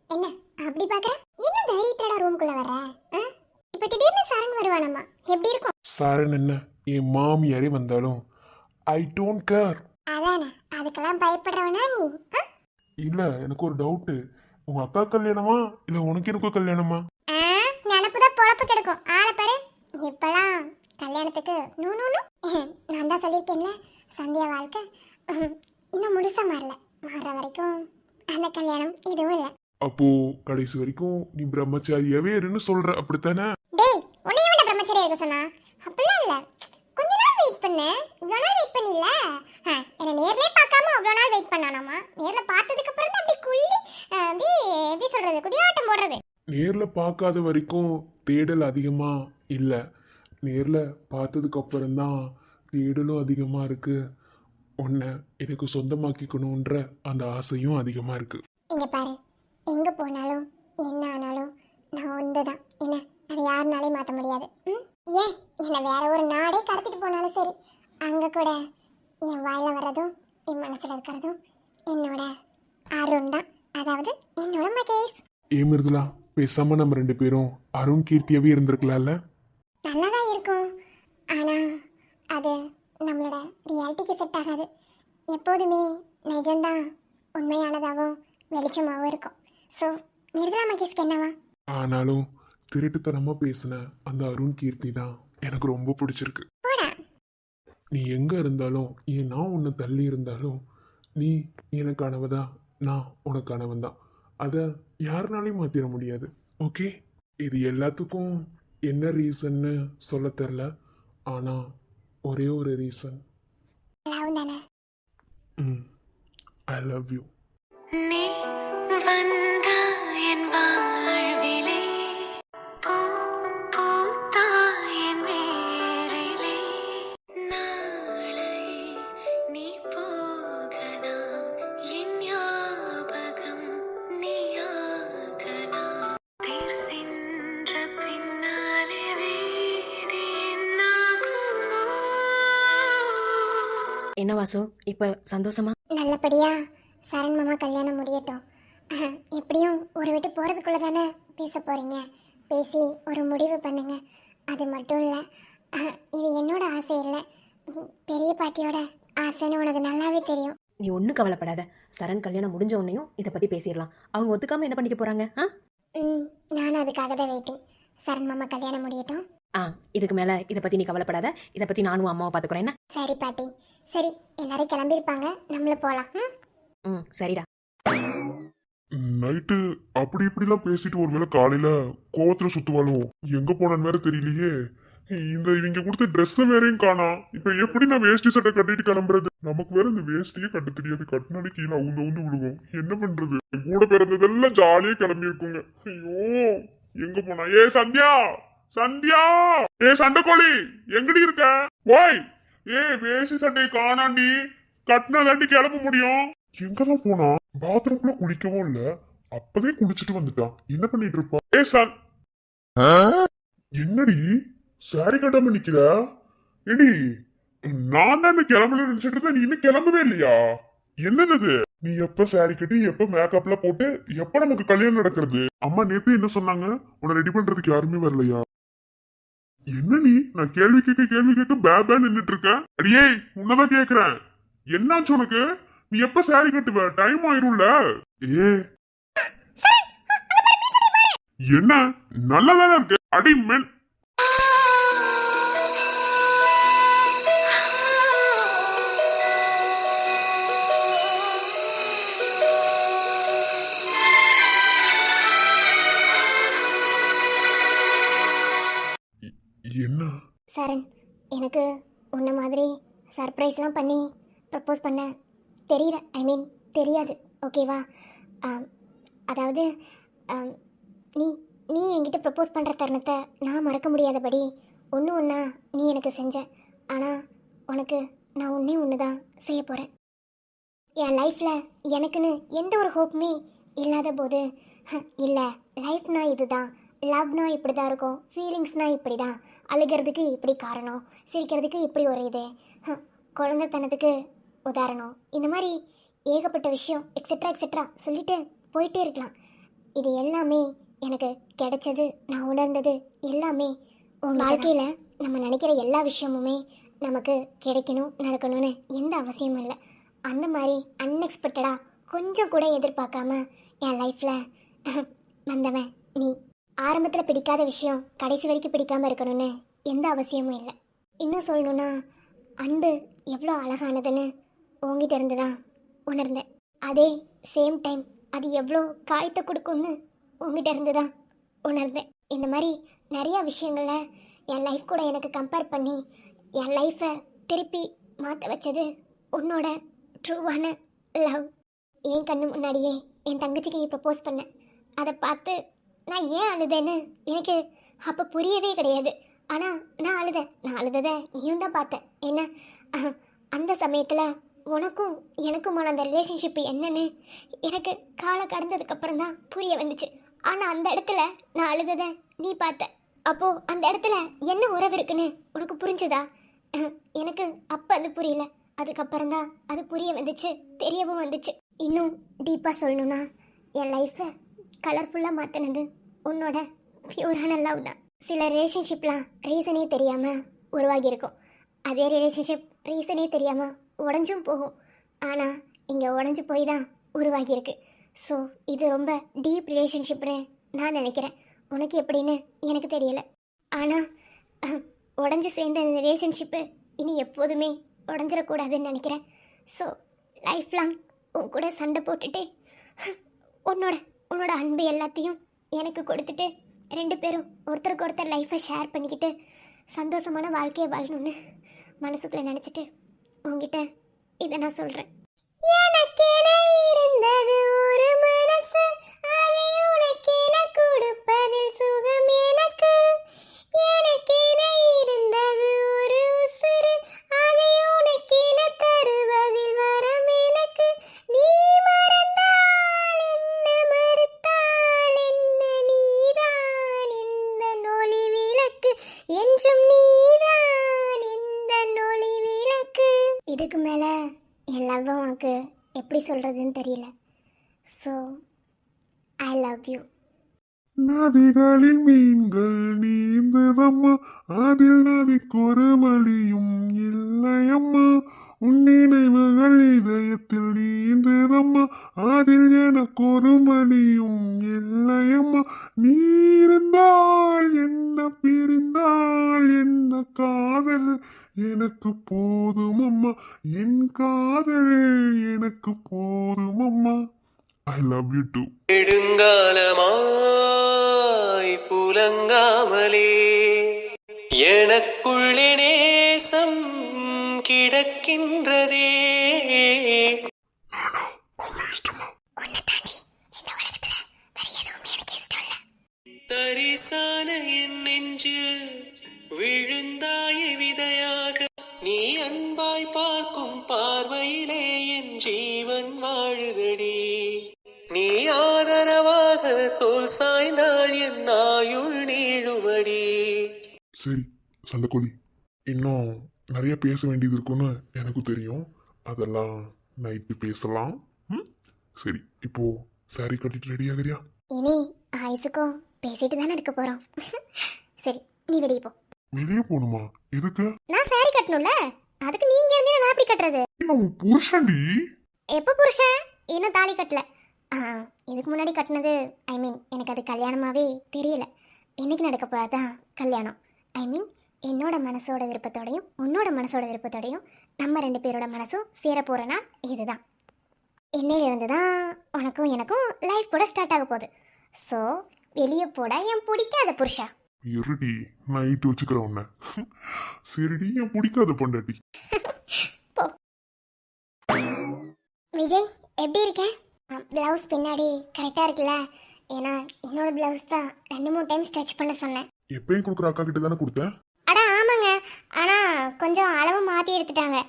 என்ன அப்படி பாக்குற? என்ன தைரியத்தோட ரூமுக்குள்ள வர்ற? இப்ப திடீர்னு சரண் வருவானம்மா, எப்படி இருக்கும்?
சாரன் என்ன என் மாமியாரே வந்தாலும் ஐ டோன்ட் கேர்.
அதானே, அதுக்கெல்லாம் பயப்படுறவனா நீ?
இல்லை, எனக்கு ஒரு டவுட்டு. உங்க அக்கா கல்யாணமா இல்லை உனக்கு எனக்கும் கல்யாணமா?
நினப்புதான் பொழப்பு கிடைக்கும். ஆளை பாரு. இப்பெல்லாம் கல்யாணத்துக்கு நோ நோ நோ. நான் தான் சொல்லியிருக்கேன்ல, சந்தியா வாழ்க்கை இன்னும் முழுசா மாறல. மாறுற வரைக்கும் அந்த கல்யாணம் இதுவும் இல்லை.
அப்போ கடைசி வரைக்கும் நீ பிரம்மச்சாரியாவே இருன்னு சொல்ற, அப்படித்தானே?
டேய் உன்னைய விட பிரம்மச்சரியா இருக்க சொன்னா? அப்படிலாம் இல்ல. கொஞ்ச நாள் வெயிட் பண்ணு. இவ்வளோ நாள் வெயிட் பண்ணில. என்ன நேர்லயே பார்க்காம அவ்வளோ நாள் வெயிட் பண்ணானாமா. நேர்ல பார்த்ததுக்கு அப்புறம் தான் அப்படி குள்ளி அப்படி எப்படி சொல்றது, குதியாட்டம் போடுறது.
நேர்ல பார்க்காத வரைக்கும் தேடல் அதிகமா இல்ல, நேர்ல பார்த்ததுக்கு அப்புறம் தான் தேடலும் அதிகமா இருக்கு. உன்னை எனக்கு சொந்தமாக்கிக்கணுன்ற அந்த ஆசையும் அதிகமா இருக்கு.
இங்க பாரு, எங்க போனாலும் என்ன ஆனாலும் நான் ஒன்றுதான். என்ன அதை யாருனாலையும் மாற்ற முடியாது. ஏன் என்னை வேற ஒரு நாடே கடத்திட்டு போனாலும் சரி, அங்கே கூட என் வாயில வர்றதும் என் மனசில் இருக்கிறதும் என்னோட அருண் தான். அதாவது என்னோட மகேஷ்.
ஏன் மிருதுலா, பேசாம நம்ம 2 பேரும் அருண் கீர்த்தியாவே இருந்திருக்கலாம்ல?
நல்லா தான் இருக்கும். ஆனால் அது நம்மளோட ரியாலிட்டிக்கு செட் ஆகாது. எப்போதுமே நிஜம்தான் உண்மையானதாகவும் வெளிச்சமாகவும் இருக்கும். ஸோ மிருதுலா மகேஷ்க்கு என்னவா?
ஆனாலும் திருட்டுத்தனமா பேசின அந்த அருண் கீர்த்தி தான் எனக்கு ரொம்ப பிடிச்சிருக்கு. நீ எங்க இருந்தாலும், ஏன் நான் உன்னை தள்ளி இருந்தாலும், நீ எனக்கானவதா, நான் உனக்கானவன் தான். அதை யாருனாலையும் மாத்திர முடியாது. ஓகே, இது எல்லாத்துக்கும் என்ன ரீசன்னு சொல்ல தெரில. ஆனா ஒரே ஒரு ரீசன், ஐ லவ் யூ.
நீ வந்தா என் வாழ்விலே பூ பூத்தா என் வேரிலே நாளை நீ போகலாம் என் ஞாபகம் நீயாகலாம் தேர் சென்ற பின்னாலே வேதி என்னாகுமோ?
என்ன வாசு, இப்ப சந்தோஷமா?
நல்லபடியா சரண் மாமா கல்யாணம் முடியட்டும். எப்படியும் ஒரு விட்டு போகிறதுக்குள்ளே தானே பேச போகிறீங்க. பேசி ஒரு முடிவு பண்ணுங்க. அது மட்டும் இல்லை, இது என்னோட ஆசை இல்லை, பெரிய பாட்டியோட ஆசைன்னு உனக்கு நல்லாவே தெரியும்.
நீ ஒன்றும் கவலைப்படாத. சரண் கல்யாணம் முடிஞ்ச உடனேயும் இதை பற்றி பேசிடலாம். அவங்க ஒத்துக்காம என்ன பண்ணிக்க போகிறாங்க?
நானும் அதுக்காக தான் வெயிட்டிங். சரண் மாமா கல்யாணம் முடியட்டும்.
இதுக்கு மேலே இதை பற்றி நீ கவலைப்படாத. இதை பற்றி நானும் அம்மாவை பார்த்துக்குறேன். என்ன?
சரி பாட்டி. சரி, எல்லாரும் கிளம்பியிருப்பாங்க, நம்மளும் போகலாம்.
சரிடா.
நைட்டு அப்படி இப்படிலாம் பேசிட்டு ஒருவேளை காலையில கோவத்துல சுத்துவாளோ, எங்க போனான்னு வேற தெரியலையே. இவங்க கொடுத்த ட்ரெஸ் வேறையும் காணா. இப்ப எப்படி நான் வேஷ்டி சட்டை கட்டிட்டு கிளம்புறது? நமக்கு வேற இந்த வேஷ்டியே கட்ட தெரியாது. கட்டினாலே கீழே அவுந்து விழுகும். என்ன பண்றது? என் கூட பிறந்ததெல்லாம் ஜாலியா கிளம்பி இருக்குங்க. ஐயோ, எங்க போனா? ஏ சந்தியா, சந்தியா, ஏ சண்டைக்கோழி, எங்கடி இருக்க? ஓய், ஏ வேஷ்டி சட்டையை காணாண்டி. கட்டினாதாண்டி கிளம்ப முடியும். எங்கதான் போனா? பாத்ரூம்ல குளிக்கவும் இல்ல. அப்பவே குளிச்சுட்டு வந்துட்டான். என்ன பண்ணிட்டு இருப்பா? ஏ சார், என்னடி சாரி கட்டாம நிக்கிற? ஏடி, நான் தான் கிளம்பல நினைச்சிட்டு இருந்தேன். நீ இன்னும் கிளம்பவே இல்லையா? என்னது இது? நீ எப்ப சாரி கட்டி, எப்ப மேக்கப்ல போட்டு, எப்ப நமக்கு கல்யாணம் நடக்கிறது? அம்மா நேத்து என்ன சொன்னாங்க? உன்னை ரெடி பண்றதுக்கு யாருமே வரலையா? என்ன நீ? நான் கேள்வி கேட்க பேபே நின்னுட்டு இருக்கேன். அடியே, உன்னதான் கேக்குறேன். என்னாச்சு உனக்கு? நீ எப்ப சாரி கட்டுவ? டைம் ஆயிரும்ல. ஏ, என்ன நல்லதானே இருக்கு? அடி மென். என்ன
சரண், எனக்கு உன்ன மாதிரி சர்ப்ரைஸ்லாம் பண்ணி ப்ரப்போஸ் பண்ண தெரியல. ஐ மீன் தெரியாது, ஓகேவா? அதாவது நீ நீ என்கிட்ட ப்ரப்போஸ் பண்ணுற தருணத்தை நான் மறக்க முடியாதபடி ஒன்றா நீ எனக்கு செஞ்ச. ஆனால் உனக்கு நான் ஒன்று தான் செய்ய போகிறேன். என் லைஃப்பில் எனக்குன்னு எந்த ஒரு ஹோப்புமே இல்லாத போது, இல்லை லைஃப்னா இதுதான், லவ்னா இப்படி தான் இருக்கும், ஃபீலிங்ஸ்னால் இப்படி தான், அழுகிறதுக்கு இப்படி காரணம், சிரிக்கிறதுக்கு இப்படி ஒரு இது, குழந்தைத்தனத்துக்கு உதாரணம், இந்த மாதிரி ஏகப்பட்ட விஷயம் எக்ஸெட்ரா சொல்லிட்டு போயிட்டே இருக்கலாம். இது எல்லாமே எனக்கு கிடைச்சது, நான் உணர்ந்தது எல்லாமே உன் வாழ்க்கையில் நம்ம நினைக்கிற எல்லா விஷயமுமே நமக்கு கிடைக்கணும், நடக்கணும்னு எந்த அவசியமும் இல்லை. அந்த மாதிரி அன்எக்ஸ்பெக்டடாக கொஞ்சம் கூட எதிர்பார்க்காம என் லைஃப்பில் வந்தவன் நீ. ஆரம்பத்தில் பிடிக்காத விஷயம் கடைசி வரைக்கும் பிடிக்காமல் இருக்கணும்னு எந்த அவசியமும் இல்லை. இன்னும் சொல்லணுன்னா, அன்பு எவ்வளோ அழகானதுன்னு உங்ககிட்ட இருந்து தான் உணர்ந்தேன். அதே சேம் டைம் அது எவ்வளோ காயத்தை கொடுக்கும்னு உங்ககிட்ட இருந்து தான் உணர்ந்தேன். இந்த மாதிரி நிறையா விஷயங்களில் என் லைஃப் கூட எனக்கு கம்பேர் பண்ணி என் லைஃப்பை திருப்பி மாற்ற வச்சது உன்னோட ட்ரூவான லவ். என் கண்ணு முன்னாடியே என் தங்கச்சிக்கு நீ ப்ரப்போஸ் பண்ண, அதை பார்த்து நான் ஏன் அழுதேன்னு எனக்கு அப்போ புரியவே கிடையாது. ஆனால் நான் அழுததை நீயும் தான் பார்த்தேன். என்ன, அந்த சமயத்தில் உனக்கும் எனக்குமான அந்த ரிலேஷன்ஷிப் என்னன்னு எனக்கு காலம் கடந்ததுக்கப்புறம் தான் புரிய வந்துச்சு. ஆனால் அந்த இடத்துல நான் அழுததை நீ பார்த்த. அப்போது அந்த இடத்துல என்ன உறவு இருக்குன்னு உனக்கு புரிஞ்சுதா? எனக்கு அப்போ அது புரியல. அதுக்கப்புறம் தான் அது புரிய வந்துச்சு, தெரியவும் வந்துச்சு. இன்னும் டீப்பாக சொல்லணுன்னா, என் லைஃப்பை கலர்ஃபுல்லாக மாற்றினது உன்னோட பியூரான லவ் தான். சில ரிலேஷன்ஷிப்லாம் ரீசனே தெரியாமல் உருவாகியிருக்கும். அதே ரிலேஷன்ஷிப் ரீசனே தெரியாமல் உடஞ்சும் போகும். ஆனால் இங்கே உடஞ்சி போய் தான் உருவாகியிருக்கு. ஸோ இது ரொம்ப டீப் ரிலேஷன்ஷிப்னு நான் நினைக்கிறேன். உனக்கு எப்படின்னு எனக்கு தெரியலை. ஆனால் உடஞ்சி சேர்ந்த இந்த ரிலேஷன்ஷிப்பு இனி எப்போதுமே உடஞ்சிடக்கூடாதுன்னு நினைக்கிறேன். ஸோ லைஃப் லாங் உன் கூட சண்டை போட்டுட்டு உன்னோட அன்பு எல்லாத்தையும் எனக்கு கொடுத்துட்டு 2 பேரும் ஒருத்தருக்கு ஒருத்தர் லைஃப்பை ஷேர் பண்ணிக்கிட்டு சந்தோஷமான வாழ்க்கையை வாழணும்னு மனசுக்குள்ளே நினச்சிட்டு உங்ககிட்ட இதை நான் சொல்கிறேன். எனக்கென இருந்தது ஒரு மனசு, அதை உனக்கென கொடுப்பதில் சுகம் எனக்கு. எனக்கென இருந்தது ஒரு உசுறு, அதை உனக்கென தருவதில் வரம் எனக்கு. நீ மறந்தால் என்ன, மறுத்தால் என்ன, நீதான் இந்த ஒளி விளக்கு, என்றும் நீதான் இந்த ஒளி விளக்கு. இதுக்கு மேலே என் லவ் உனக்கு எப்படி சொல்கிறதுன்னு தெரியல. So I love you.
நதிகளில் மீன்கள் நீந்துதம்மா, அதில் நதிக்கொரு வழியும் இல்லையம்மா. உன் நினைவுகள் இதயத்தில் நீந்துதம்மா, அதில் எனக்கொரு வழியும் இல்லையம்மா. நீ இருந்தால் என்ன, பிரிந்தால் என்ன, காதல் எனக்கு போதும் அம்மா, என் காதல் எனக்கு போதும் அம்மா. I love you too.
நெடுங்காலமாய் புலங்காமலே எனக்குள்ளே நேசம் கிடக்கின்றதே.
அவ்வளோ இஷ்டமா?
உன்னை தாண்டி இந்த உலகத்துல வேற எதுவுமே எனக்கு இஷ்டம் இல்ல.
தரிசான என் நெஞ்சில் விழுந்தாய விதையாக, நீ அன்பாய் பார்க்கும் பார்வையிலே என் ஜீவன் வாழுதடி. நீ ஆதரவாக தோல் சாய்ந்தால் என் ஆயுள் நீளுமடி.
சரி சந்தக்கோழி, இன்னும் நிறைய பேச வேண்டியது இருக்குன்னு எனக்கு தெரியும். அதெல்லாம் நைட்டு பேசலாம். சரி, இப்போ சாரி கட்டிட்டு ரெடி ஆகிறியா?
இனி ஆயுசுக்கும் பேசிட்டு தானே இருக்க போறோம். சரி, நீ வெளியே போ.
வெளியே போகணுமா? எதுக்கு?
நான் சாரி கட்டணும்ல, அதுக்கு நீங்க இருந்தே நான் எப்படி கட்டுறது?
நான் உன் புருஷன்டி.
எப்போ புருஷன்? இன்னும் தாலி கட்டல. இதுக்கு முன்னாடி கட்டினது, ஐ மீன் எனக்கு அது கல்யாணமாவே தெரியல. என்னைக்கு நடக்க போறதான் கல்யாணம். ஐ மீன் என்னோட மனசோட விருப்பத்தோடையும் உன்னோட மனசோட விருப்பத்தோடையும் நம்ம 2 பேரோட மனசும் சேர போற நாள் இதுதான். இன்னையிலிருந்து தான் உனக்கும் எனக்கும் லைஃப் கூட ஸ்டார்ட் ஆக போகுது. ஸோ வெளியே போட என் பிடிக்காத புருஷா.
இருடி, நைட்டு வச்சுக்கிறேன் உன்னை. சரிடி, என் பிடிக்காத பொண்டாட்டி.
விஜய், எப்படி இருக்கேன்? ப்ளவுஸ் பின்னாடி கரெக்டாக இருக்குல்ல? ஏன்னா என்னோட ப்ளவுஸ் தான் 2-3 டைம் ஸ்டிச் பண்ண சொன்னேன்.
எப்பயும் கொடுக்குற அக்கா கிட்ட தானே கொடுத்தேன்.
அடா ஆமாங்க, ஆனால் கொஞ்சம் அளவு மாற்றி எடுத்துட்டாங்க.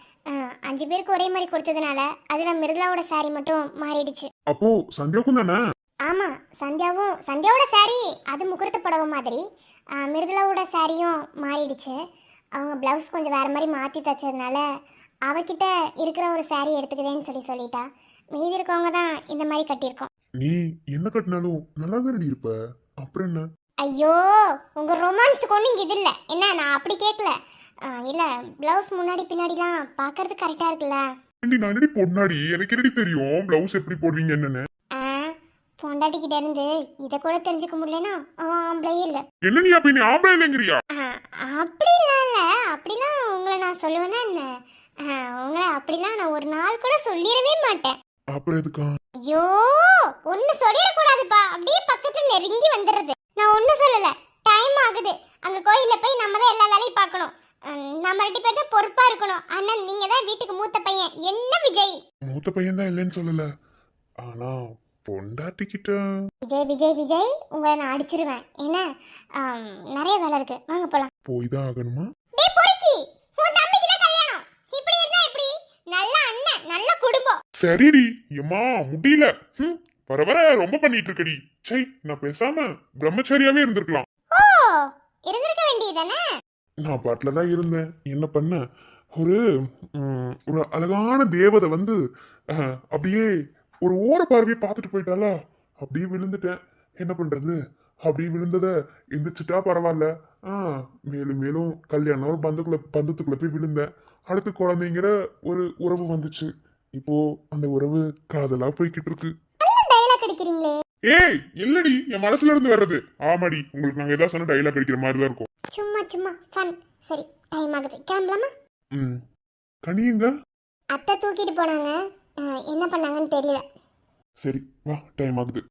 5 பேருக்கு ஒரே மாதிரி கொடுத்ததுனால அதில் மிருதுலாவோட சாரி மட்டும் மாறிடுச்சு.
அப்போ சந்தியாவுக்கும் தானே?
ஆமாம், சந்தியாவோட சாரி அது முகூர்த்த புடவை மாதிரி. மிருதுலாவோட சாரியும் மாறிடுச்சு. அவங்க ப்ளவுஸ் கொஞ்சம் வேறு மாதிரி மாற்றி தைச்சதுனால அவகிட்ட இருக்கிற ஒரு சாரி எடுத்துக்கிறேன்னு சொல்லிட்டா. மீதி இருக்கவங்க தான் இந்த மாதிரி கட்டியிருக்கோம்.
நீ என்ன கட்டினாலும் நல்லா தானடி இருப்ப, அப்புறம் என்ன?
ஐயோ, உங்கள் ரொமான்ஸுக்கு ஒன்றும் இங்கே இது இல்லை என்ன? நான் அப்படி கேட்கல. இல்லை, ப்ளவுஸ் முன்னாடி பின்னாடிலாம் பார்க்கறதுக்கு கரெக்டாக இருக்குல்ல?
நான் என்னடி பொண்ணாடி, எனக்கு என்னடி தெரியும் ப்ளவுஸ் எப்படி போடுவீங்க என்னன்னு?
பொண்டாட்டிக்கிட்ட இருந்து இதை கூட தெரிஞ்சுக்க முடியலன்னா ஆம்பளையே இல்லை.
என்ன நீ அப்ப நீ ஆம்பளை இல்லைங்கிறியா?
அப்படிலாம் இல்லை, அப்படிலாம் உங்களை நான் சொல்லுவேன்னா என்ன? உங்களை அப்படிலாம் நான் ஒரு நாள் கூட சொல்லிடவே மாட்டேன்.
அப்புறம் எதுக்கா?
ஐயோ, ஒன்னு சொல்லிடக்கூடாதுப்பா, அப்படியே பக்கத்துல நெருங்கி வந்துடுறது. நான் ஒன்னும் சொல்லல, டைம் ஆகுது. அங்க கோயில்ல போய் நம்ம தான் எல்லா வேலையும் பார்க்கணும். நம்ம 2 பேர் தான் பொறுப்பா இருக்கணும். அண்ணன் நீங்க தான் வீட்டுக்கு மூத்த பையன். என்ன விஜய்?
மூத்த பையன் தான் இல்லைன்னு சொல்லல, ஆனா பொண்டாட்டி கிட்ட.
விஜய் விஜய் விஜய், உங்களை நான் அடிச்சிருவேன். என்ன? நிறைய வேலை இருக்கு, வாங்க போலாம்.
போய் தான் ஆகணுமா?
டேய் பொறுக்கி, உன் தம்பிக்கு தான் கல்யாணம். இப்படி இருந்தா எப்படி? நல்ல அண்ணன், நல்ல குடும்பம்.
சரிடி, ஏமா முடியல. வர வர ரொம்ப பண்ணிட்டு இருக்கடி. சை, நான் பேசாம பிரம்மச்சாரியாவே இருந்திருக்கலாம்.
ஓ, இருந்திருக்க வேண்டியதானே?
நான் பாட்டுல தான் இருந்தேன். என்ன பண்ண, ஒரு ஒரு அழகான தேவதை வந்து அப்படியே ஒரு ஓர பார்வையை பார்த்துட்டு போயிட்டாலா, அப்படியே விழுந்துட்டேன். என்ன பண்றது? அப்படியே விழுந்தத எந்திரிச்சிட்டா பரவாயில்ல. மேலும் மேலும் கல்யாணம் ஒரு பந்தத்துக்குள்ள போய் விழுந்தேன். அடுத்து குழந்தைங்கிற ஒரு உறவு வந்துச்சு. இப்போ அந்த உறவு காதலா போய்கிட்டு இருக்கு.
டைலாக் அடிக்கிறீங்களே.
ஏய் இல்லடி, என் மனசுல இருந்து வர்றது. ஆமாடி, உங்களுக்கு நாங்க ஏதாவது சொன்ன டைலாக் அடிக்கிற மாதிரி தான் இருக்கும்.
சும்மா ஃபன். சரி, டைம் ஆகுது, கிளம்பலாமா?
கனியுங்க.
அத்தை தூக்கிட்டு போனாங்க, என்ன பண்ணாங்கன்னு தெரியல.
சரி வா, டைம் ஆகுது.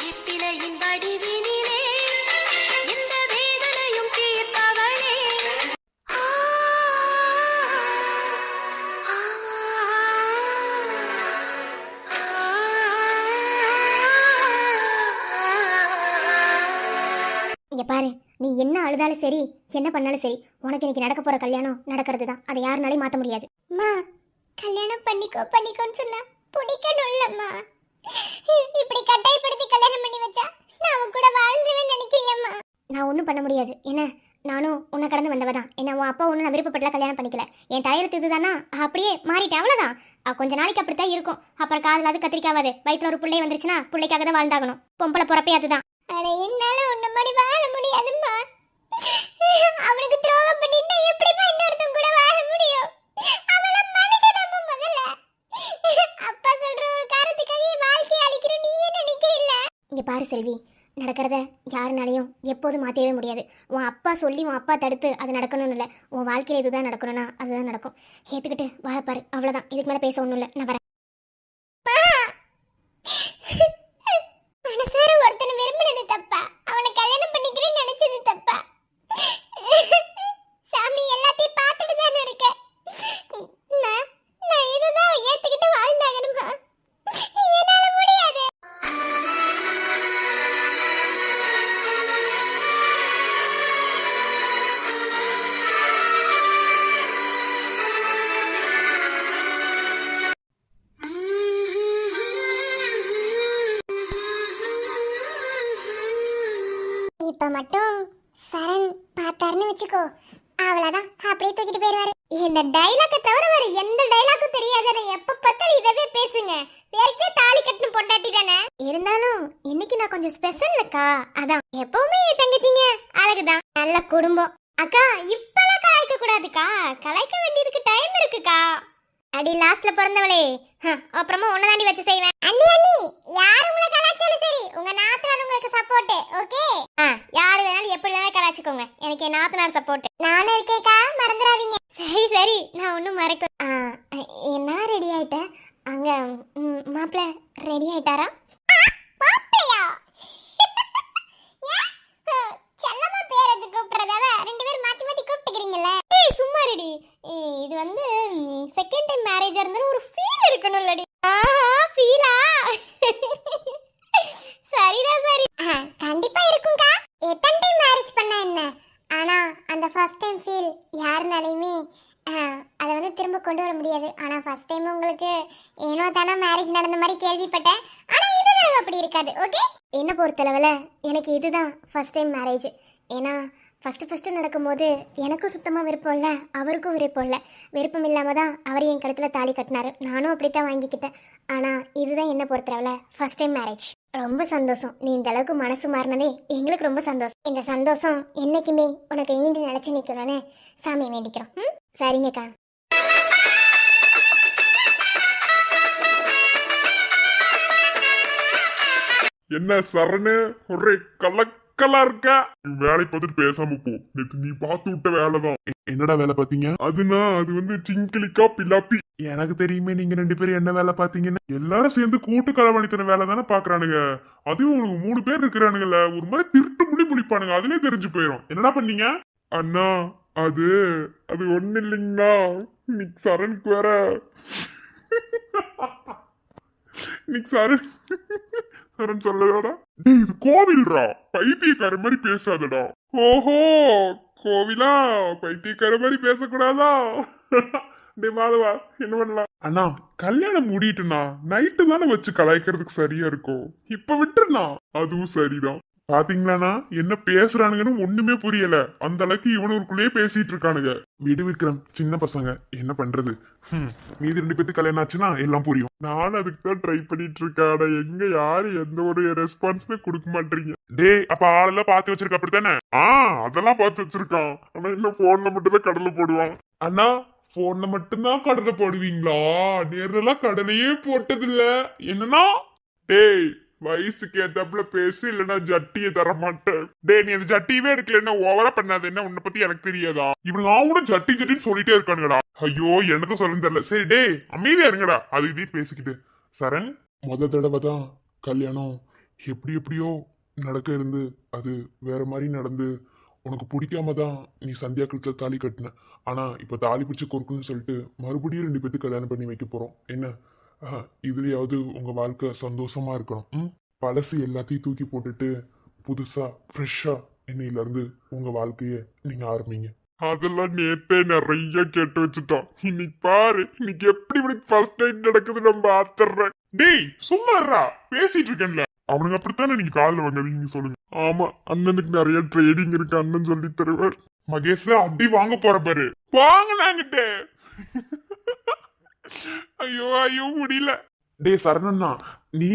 இப்பிழையின் வடிவினிலே இந்த வேதனையும் தீர்ப்பவளே.
இங்க பாரு, நீ என்ன அழுதாலும் சரி, என்ன பண்ணாலும் சரி, உனக்கு இன்னைக்கு நடக்க போற கல்யாணம் நடக்கிறது தான். அதை யாருனாலையும் மாத்த முடியாது. அம்மா, கல்யாணம் பண்ணிக்கோன்னு சொன்னா பிடிக்கணும் இல்லம்மா. இப்படி கட்டாயப்படுத்தி கல்யாணம் பண்ணி வச்சா நான் அவன் கூட வாழ்ந்துருவேன் நினைக்கிறேம்மா. நான் ஒன்றும் பண்ண முடியாது. என்ன, நானும் உன்னை கடந்து வந்தவ தான். என்ன உன் அப்பா ஒன்றும் நான் விருப்பப்பட்டல கல்யாணம் பண்ணிக்கல. என் தலையெழுத்து இதுதானா அப்படியே மாறிட்டேன், அவ்வளோதான். கொஞ்ச நாளைக்கு அப்படித்தான் இருக்கும். அப்புறம் காதல் அது கத்திரிக்காவாது. வயிற்றுல ஒரு பிள்ளை வந்துருச்சுன்னா பிள்ளைக்காக தான் வாழ்ந்தாகணும். பொம்பளை பொறப்பே அதுதான். அட என்னால உன்ன மாதிரி வாழ முடியாதும்மா. அவனுக்கு துரோகம் பண்ணிட்டு எப்படிமா இன்னொருத்தன் கூட வாழ முடியும்? அவன் மனுஷனாமா முதல்ல. அப்பா சொல்ற ஒரு காரணத்துக்காக வாழ்க்கையை அழிக்கிற நீ என்ன நினைக்கிறீல்ல? இங்க பாரு செல்வி, நடக்கிறத யாருனாலையும் எப்போதும் மாற்றவே முடியாது. உன் அப்பா சொல்லி உன் அப்பா தடுத்து அது நடக்கணும்னு இல்லை. உன் வாழ்க்கையில் இதுதான் நடக்கணும்னா அதுதான் நடக்கும். ஏற்றுக்கிட்டு வாழப்பாரு, அவ்வளோதான். இதுக்கு மேலே பேச ஒன்றும் இல்லை. நான் வரேன். மனசார ஒருத்தனை விரும்பினது தப்பா? அவனை கல்யாணம் பண்ணிக்கிறேன்னு நினைச்சது தப்பா? சாமி எல்லாத்தையும் பார்த்துட்டு தானே இருக்கேன். நான் இதுதான் ஏற்றுக்கிட்டு வாழ்ந்தாகணுமா? என்னால முடியாது. இப்ப மட்டும் சரண் பார்த்தாருன்னு வச்சுக்கோ, அவ்வளவுதான். அப்படியே தூக்கிட்டு போயிருவாரு. இந்த டைலாக்க தவிர வேற எந்த டைலாக்கும் தெரியாத எப்ப பார்த்தாலும் இதவே பேசுங்க. ஏற்கனவே தாலி கட்டின பொண்டாட்டி தானே. இருந்தாலும் இன்னைக்கு நான் கொஞ்சம் ஸ்பெஷல்லக்கா, அதான். எப்பவுமே என் தங்கச்சிங்க அழகுதான், நல்ல குடும்பம். அக்கா இப்பெல்லாம் கலாய்க்க கூடாதுக்கா, கலாய்க்க வேண்டியதுக்கு டைம் இருக்குக்கா. அடி லாஸ்ட்ல பிறந்தவளே, அப்புறமா உன்னை தாண்டி வச்சு செய்வேன். அண்ணி அண்ணி, யாரு உங்களை கலாச்சாலும் சரி, உங்க நாத்தனார் உங்களுக்கு சப்போர்ட். ஓகே, யாரு வேணாலும் எப்படி வேணாலும் கலாச்சிக்கோங்க, எனக்கு என் நாத்தனார் சப்போர்ட். நானும் இருக்கேக்கா, மறந்துடாதீங்க. சரி சரி, நான் ஒன்றும் மறக்க. நான் ரெடி ஆயிட்டேன். அங்க மாப்பிள்ள ரெடி ஆயிட்டாரா? மாப்பிள்ளையா? செல்லமா பேர் வச்சு கூப்பிடுறதாவ ரெண்டு பேரும் மாத்தி மாத்தி கூப்பிட்டுக்கிறீங்கல்ல. ஏய் சும்மா ரெடி. இது வந்து செகண்ட் டைம் மேரேஜ் இருந்தாலும் ஒரு ஃபீல் இருக்கணும்லடி. ஃபீலா? சரிடா சரி. கண்டிப்பா இருக்கும்க்கா. எத்தனை டைம் மேரேஜ் பண்ணா என்ன? ஆனா அந்த ஃபர்ஸ்ட் டைம் ஃபீல் யாருனாலையுமே அதை வந்து திரும்ப கொண்டு வர முடியாது. ஆனா ஃபர்ஸ்ட் டைம் உங்களுக்கு ஏனோ தானோ மேரேஜ் நடந்த மாதிரி கேள்விப்பட்டேன். ஆனா இதுதான் அப்படி இருக்காது. ஓகே, என்ன பொறுத்தளவில் எனக்கு இதுதான் ஃபர்ஸ்ட் டைம் மேரேஜ். ஏன்னா ஃபஸ்ட்டு நடக்கும்போது எனக்கும் சுத்தமாக விருப்பம் இல்லை, அவருக்கும் விருப்பம் இல்லை. விருப்பம் இல்லாமல் தான் அவர் என் கழுத்தில் தாலி கட்டினாரு. நானும் அப்படித்தான் வாங்கிக்கிட்டேன். ஆனால் இதுதான் என்ன பொறுத்தளவில் ஃபர்ஸ்ட் டைம் மேரேஜ். ரொம்ப சந்தோஷம். நீ இந்த அளவுக்கு மனசு மாறினதே எங்களுக்கு ரொம்ப சந்தோஷம். இந்த சந்தோஷம் என்னைக்குமே உனக்கு நீண்டு நினச்சி நிற்கணும்னு சாமி வேண்டிக்கிறோம். சரிங்கக்கா.
என்ன சரணு ஒரே கலக்கலா இருக்க? வேலை பார்த்துட்டு பேசாம போ. நேத்து நீ பார்த்து விட்ட வேலைதான். என்னடா வேலை பாத்தீங்க? அது வந்து சிங்கிளிக்கா பிலாப்பி. எனக்கு தெரியுமே நீங்க ரெண்டு பேரும் என்ன வேலை பாத்தீங்கன்னு. எல்லாரும் சேர்ந்து கூட்டு களவாணித்தன வேலை தானே பாக்குறானுங்க. அதுவும் உனக்கு 3 பேர் இருக்கிறானுங்கல்ல, ஒரு மாதிரி திருட்டு முடி முடிப்பானுங்க. அதுலயே தெரிஞ்சு போயிடும். என்னடா பண்ணீங்க? அண்ணா அது ஒண்ணு இல்லைங்கண்ணா. இன்னைக்கு சரணுக்கு வேற இன்னைக்கு சரண் சொல்லடா. டேய் இது கோவில்ரா, பைத்தியக்கார மாதிரி பேசாதடா. ஓஹோ கோவிலா, பைத்தியக்கார மாதிரி பேசக்கூடாதா? டே மாதவா, என்ன பண்ணலாம்? அண்ணா கல்யாணம் முடிட்டுனா நைட்டு தானே வச்சு கலாய்க்கிறதுக்கு சரியா இருக்கும். இப்ப விட்டுருண்ணா. அதுவும் சரிதான். பாத்தீங்களாண்ணா என்ன பேசுறானுங்கன்னு ஒண்ணுமே புரியல. அந்த அளவுக்கு இவனுக்குள்ளேயே பேசிட்டு இருக்கானுங்க. விடு விக்ரம், சின்ன பசங்க என்ன பண்றது. மீதி 2 பேருக்கு கல்யாணம் ஆச்சுன்னா எல்லாம் புரியும். நானும் அதுக்கு தான் ட்ரை பண்ணிட்டு இருக்கேன். எங்க யாரு எந்த ஒரு ரெஸ்பான்ஸுமே கொடுக்க மாட்டீங்க. டேய் அப்ப ஆளெல்லாம் பார்த்து வச்சிருக்க அப்படித்தானே? அதெல்லாம் பார்த்து வச்சிருக்கான். ஆனா இன்னும் போன்ல மட்டும் தான் கடலை போடுவான். அண்ணா போன்ல மட்டும்தான் கடலை போடுவீங்களா? நேரெல்லாம் கடலையே போட்டதில்ல. என்னன்னா டேய் வயசுக்கு ஏத்தாப்புல பேசு, இல்லன்னா ஜட்டியை தர மாட்டேன். டே நீ அந்த ஜட்டியவே எடுக்கலன்னா ஓவரா பண்ணாத. என்ன உன்னை பத்தி எனக்கு தெரியாதா? இவனுங்க அவனும் ஜட்டி ஜட்டின்னு சொல்லிட்டே இருக்கானுங்கடா. ஐயோ எனக்கு சொல்ல தெரியல. சரி டே அமைதியா இருங்கடா. அது இதே பேசிக்கிட்டு. சரண் தடவை தான் கல்யாணம் எப்படியோ நடக்க இருந்து அது வேற மாதிரி நடந்து உனக்கு பிடிக்காம தான் நீ சந்தியா கழுத்துல தாலி கட்டின. ஆனா இப்ப தாலி பிடிச்சி கொடுக்குன்னு சொல்லிட்டு மறுபடியும் 2 பேருக்கு கல்யாணம் பண்ணி வைக்க போறோம். என்ன இதுலயாவது உங்க வாழ்க்கை சந்தோஷமா இருக்கணும். பழசு எல்லாத்தையும் தூக்கி போட்டுட்டு புதுசா ஃப்ரெஷ்ஷா இன்னையில இருந்து உங்க வாழ்க்கைய நீங்க ஆரம்பிங்க. அதெல்லாம் நேத்தே நிறைய கேட்டு வச்சுட்டோம். இன்னைக்கு பாரு, இன்னைக்கு எப்படி ஃபர்ஸ்ட் நைட் நடக்குது நம்ம ஆத்துறேன். டேய் சும்மாறா, பேசிட்டு இருக்கேன்ல. அவனுங்க அப்படித்தானே நீங்க காலில் வாங்க. நீங்க சொல்லுங்க. ஆமா அண்ணனுக்கு நிறைய ட்ரேடிங் இருக்கு, அண்ணன் சொல்லி தருவார். மகேஷ் அடி வாங்க போற பாரு. வாங்க நாங்கிட்ட. ஐயோ ஐயோ முடியல. டேய் சரணண்ணா, நீ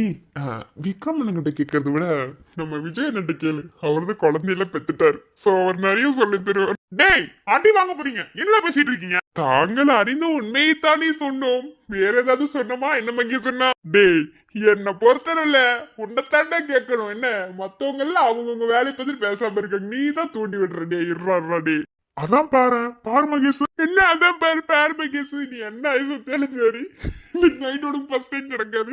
விக்ரம் அண்ணங்கிட்ட கேட்கறத விட நம்ம விஜய் அண்ணன்ட்ட கேளு. அவரது குழந்தையில பெத்துட்டாரு. சோ அவர் நிறைய சொல்லி தருவார். டேய் அடி வாங்க போறீங்க, என்ன பேசிட்டு இருக்கீங்க? தாங்கள் அறிந்த உண்மையை தானே சொன்னோம். வேற ஏதாவது சொன்னோமா? என்ன மங்கி சொன்னா? டேய் என்ன பொறுத்தரல உன்னைத்தாண்டா கேட்கணும். என்ன மத்தவங்க எல்லாம் அவங்கவுங்க வேலையை பத்தி பேசாம இருக்காங்க, நீ தான் தூண்டி விடுற. டே இருறா டே. அதான் பாரு மகேஷ். என்ன அதான் பாரு மகேஷ், நீ என்ன ஐசோத்தாலும் சரி இன்னைக்கு நைட் உனக்கு ஃபர்ஸ்ட் டைம் நடக்காது.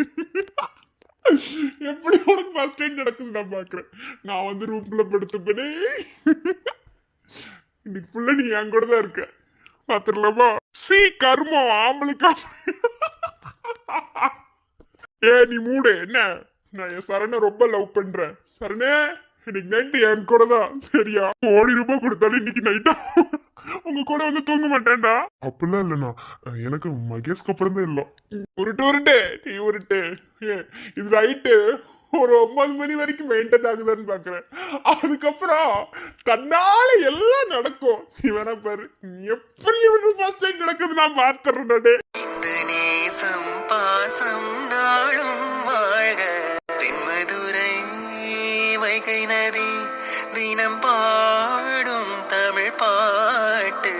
எப்படி உனக்கு ஃபர்ஸ்ட் டைம் நடக்குது நான் பாக்குறேன். நான் வந்து ரூம்ல படுத்துப்பனே. இன்னைக்கு ஃபுல்லா நீ என் கூட தான் இருக்க. பாத்துடலாமா? சி கர்மம் ஆம்பளுக்கா. ஏ நீ மூடு. என்ன நான் என் சரணை ரொம்ப லவ் பண்றேன். சரணே இன்னைக்கு நைட்டு என் கூட தான் சரியா? ₹1,00,000 கொடுத்தாலும் இன்னைக்கு நைட்டா உங்க கூட வந்து தூங்க மாட்டேன்டா. அப்படிலாம் இல்லைண்ணா, எனக்கு மகேஷ்க்கு அப்புறம் தான் இல்லை. உருட்டு நீ உருட்டு. இது ரைட்டு ஒரு 9 மணி வரைக்கும் மெயின்டைன் ஆகுதான்னு பாக்குறேன். அதுக்கப்புறம் தன்னால எல்லாம் நடக்கும். நீ வேணா பாரு, எப்படி இவனுக்கு ஃபர்ஸ்ட் டைம் நடக்குது நான் பாத்துறேன்.
இந்த நேசம் பாசம் நாளும் வாழ்க. தென்மதுரை வைகை நதி தினம் பாடும் தமிழ் பாட்டு.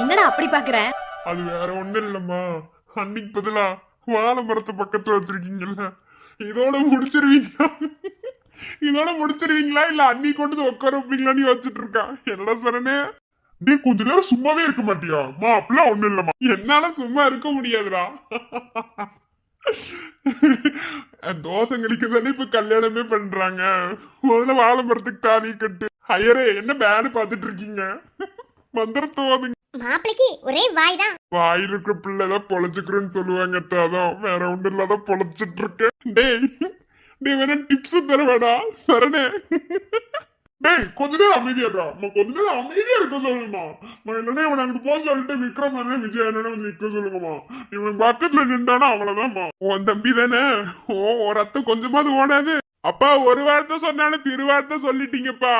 என்னடா அப்படி பாக்குற?
அது வேற ஒண்ணும் இல்லம்மா, அன்னைக்கு பதிலா வாழை மரத்து பக்கத்துல வச்சிருக்கீங்கல்ல, இதோட முடிச்சிருவீங்களா? இதோட முடிச்சிருவீங்களா இல்ல அன்னி கொண்டு உட்கார வைப்பீங்களான்னு யோசிச்சுட்டு இருக்கான். என்னடா சரணே, நீ கொஞ்ச நேரம் சும்மாவே இருக்க மாட்டியா? மா அப்படிலாம் ஒண்ணும் இல்லம்மா. என்னால சும்மா இருக்க முடியாதுடா. தோசைங்களுக்கு தானே இப்ப கல்யாணமே பண்றாங்க. முதல்ல வாழை மரத்துக்கு தாலி கட்டு. ஐயரே என்ன பேனு பாத்துட்டு இருக்கீங்க? மந்திரத்தோதுங்க.
மாப்பிளைக்கு ஒரே வாய் தான்.
வாய் இருக்க பிள்ளைதான் பொழைச்சுக்கிறேன்னு சொல்லுவாங்க. அதான் வேற ஒண்ணு இல்லாதான் பொழைச்சிட்டு இருக்கேன். டேய் வேணா டிப்ஸ் தர வேடா சரணே. டேய் கொஞ்ச நேரம் அமைதியாடா. கொஞ்ச நேரம் அமைதியா இருக்க சொல்லுமா. இல்லைன்னா இவன் அங்கிட்டு போக சொல்லிட்டு விக்ரம் அண்ணன் விஜய் அண்ணன் வந்து நிக்க சொல்லுங்கம்மா. இவன் பக்கத்துல நின்றானா அவ்வளவுதான்மா. உன் தம்பி தானே. ஒரு ரத்தம் கொஞ்சமாவது ஓடாது. அப்பா ஒரு வார்த்தை சொன்னாலும் திருவார்த்தை சொல்லிட்டீங்கப்பா.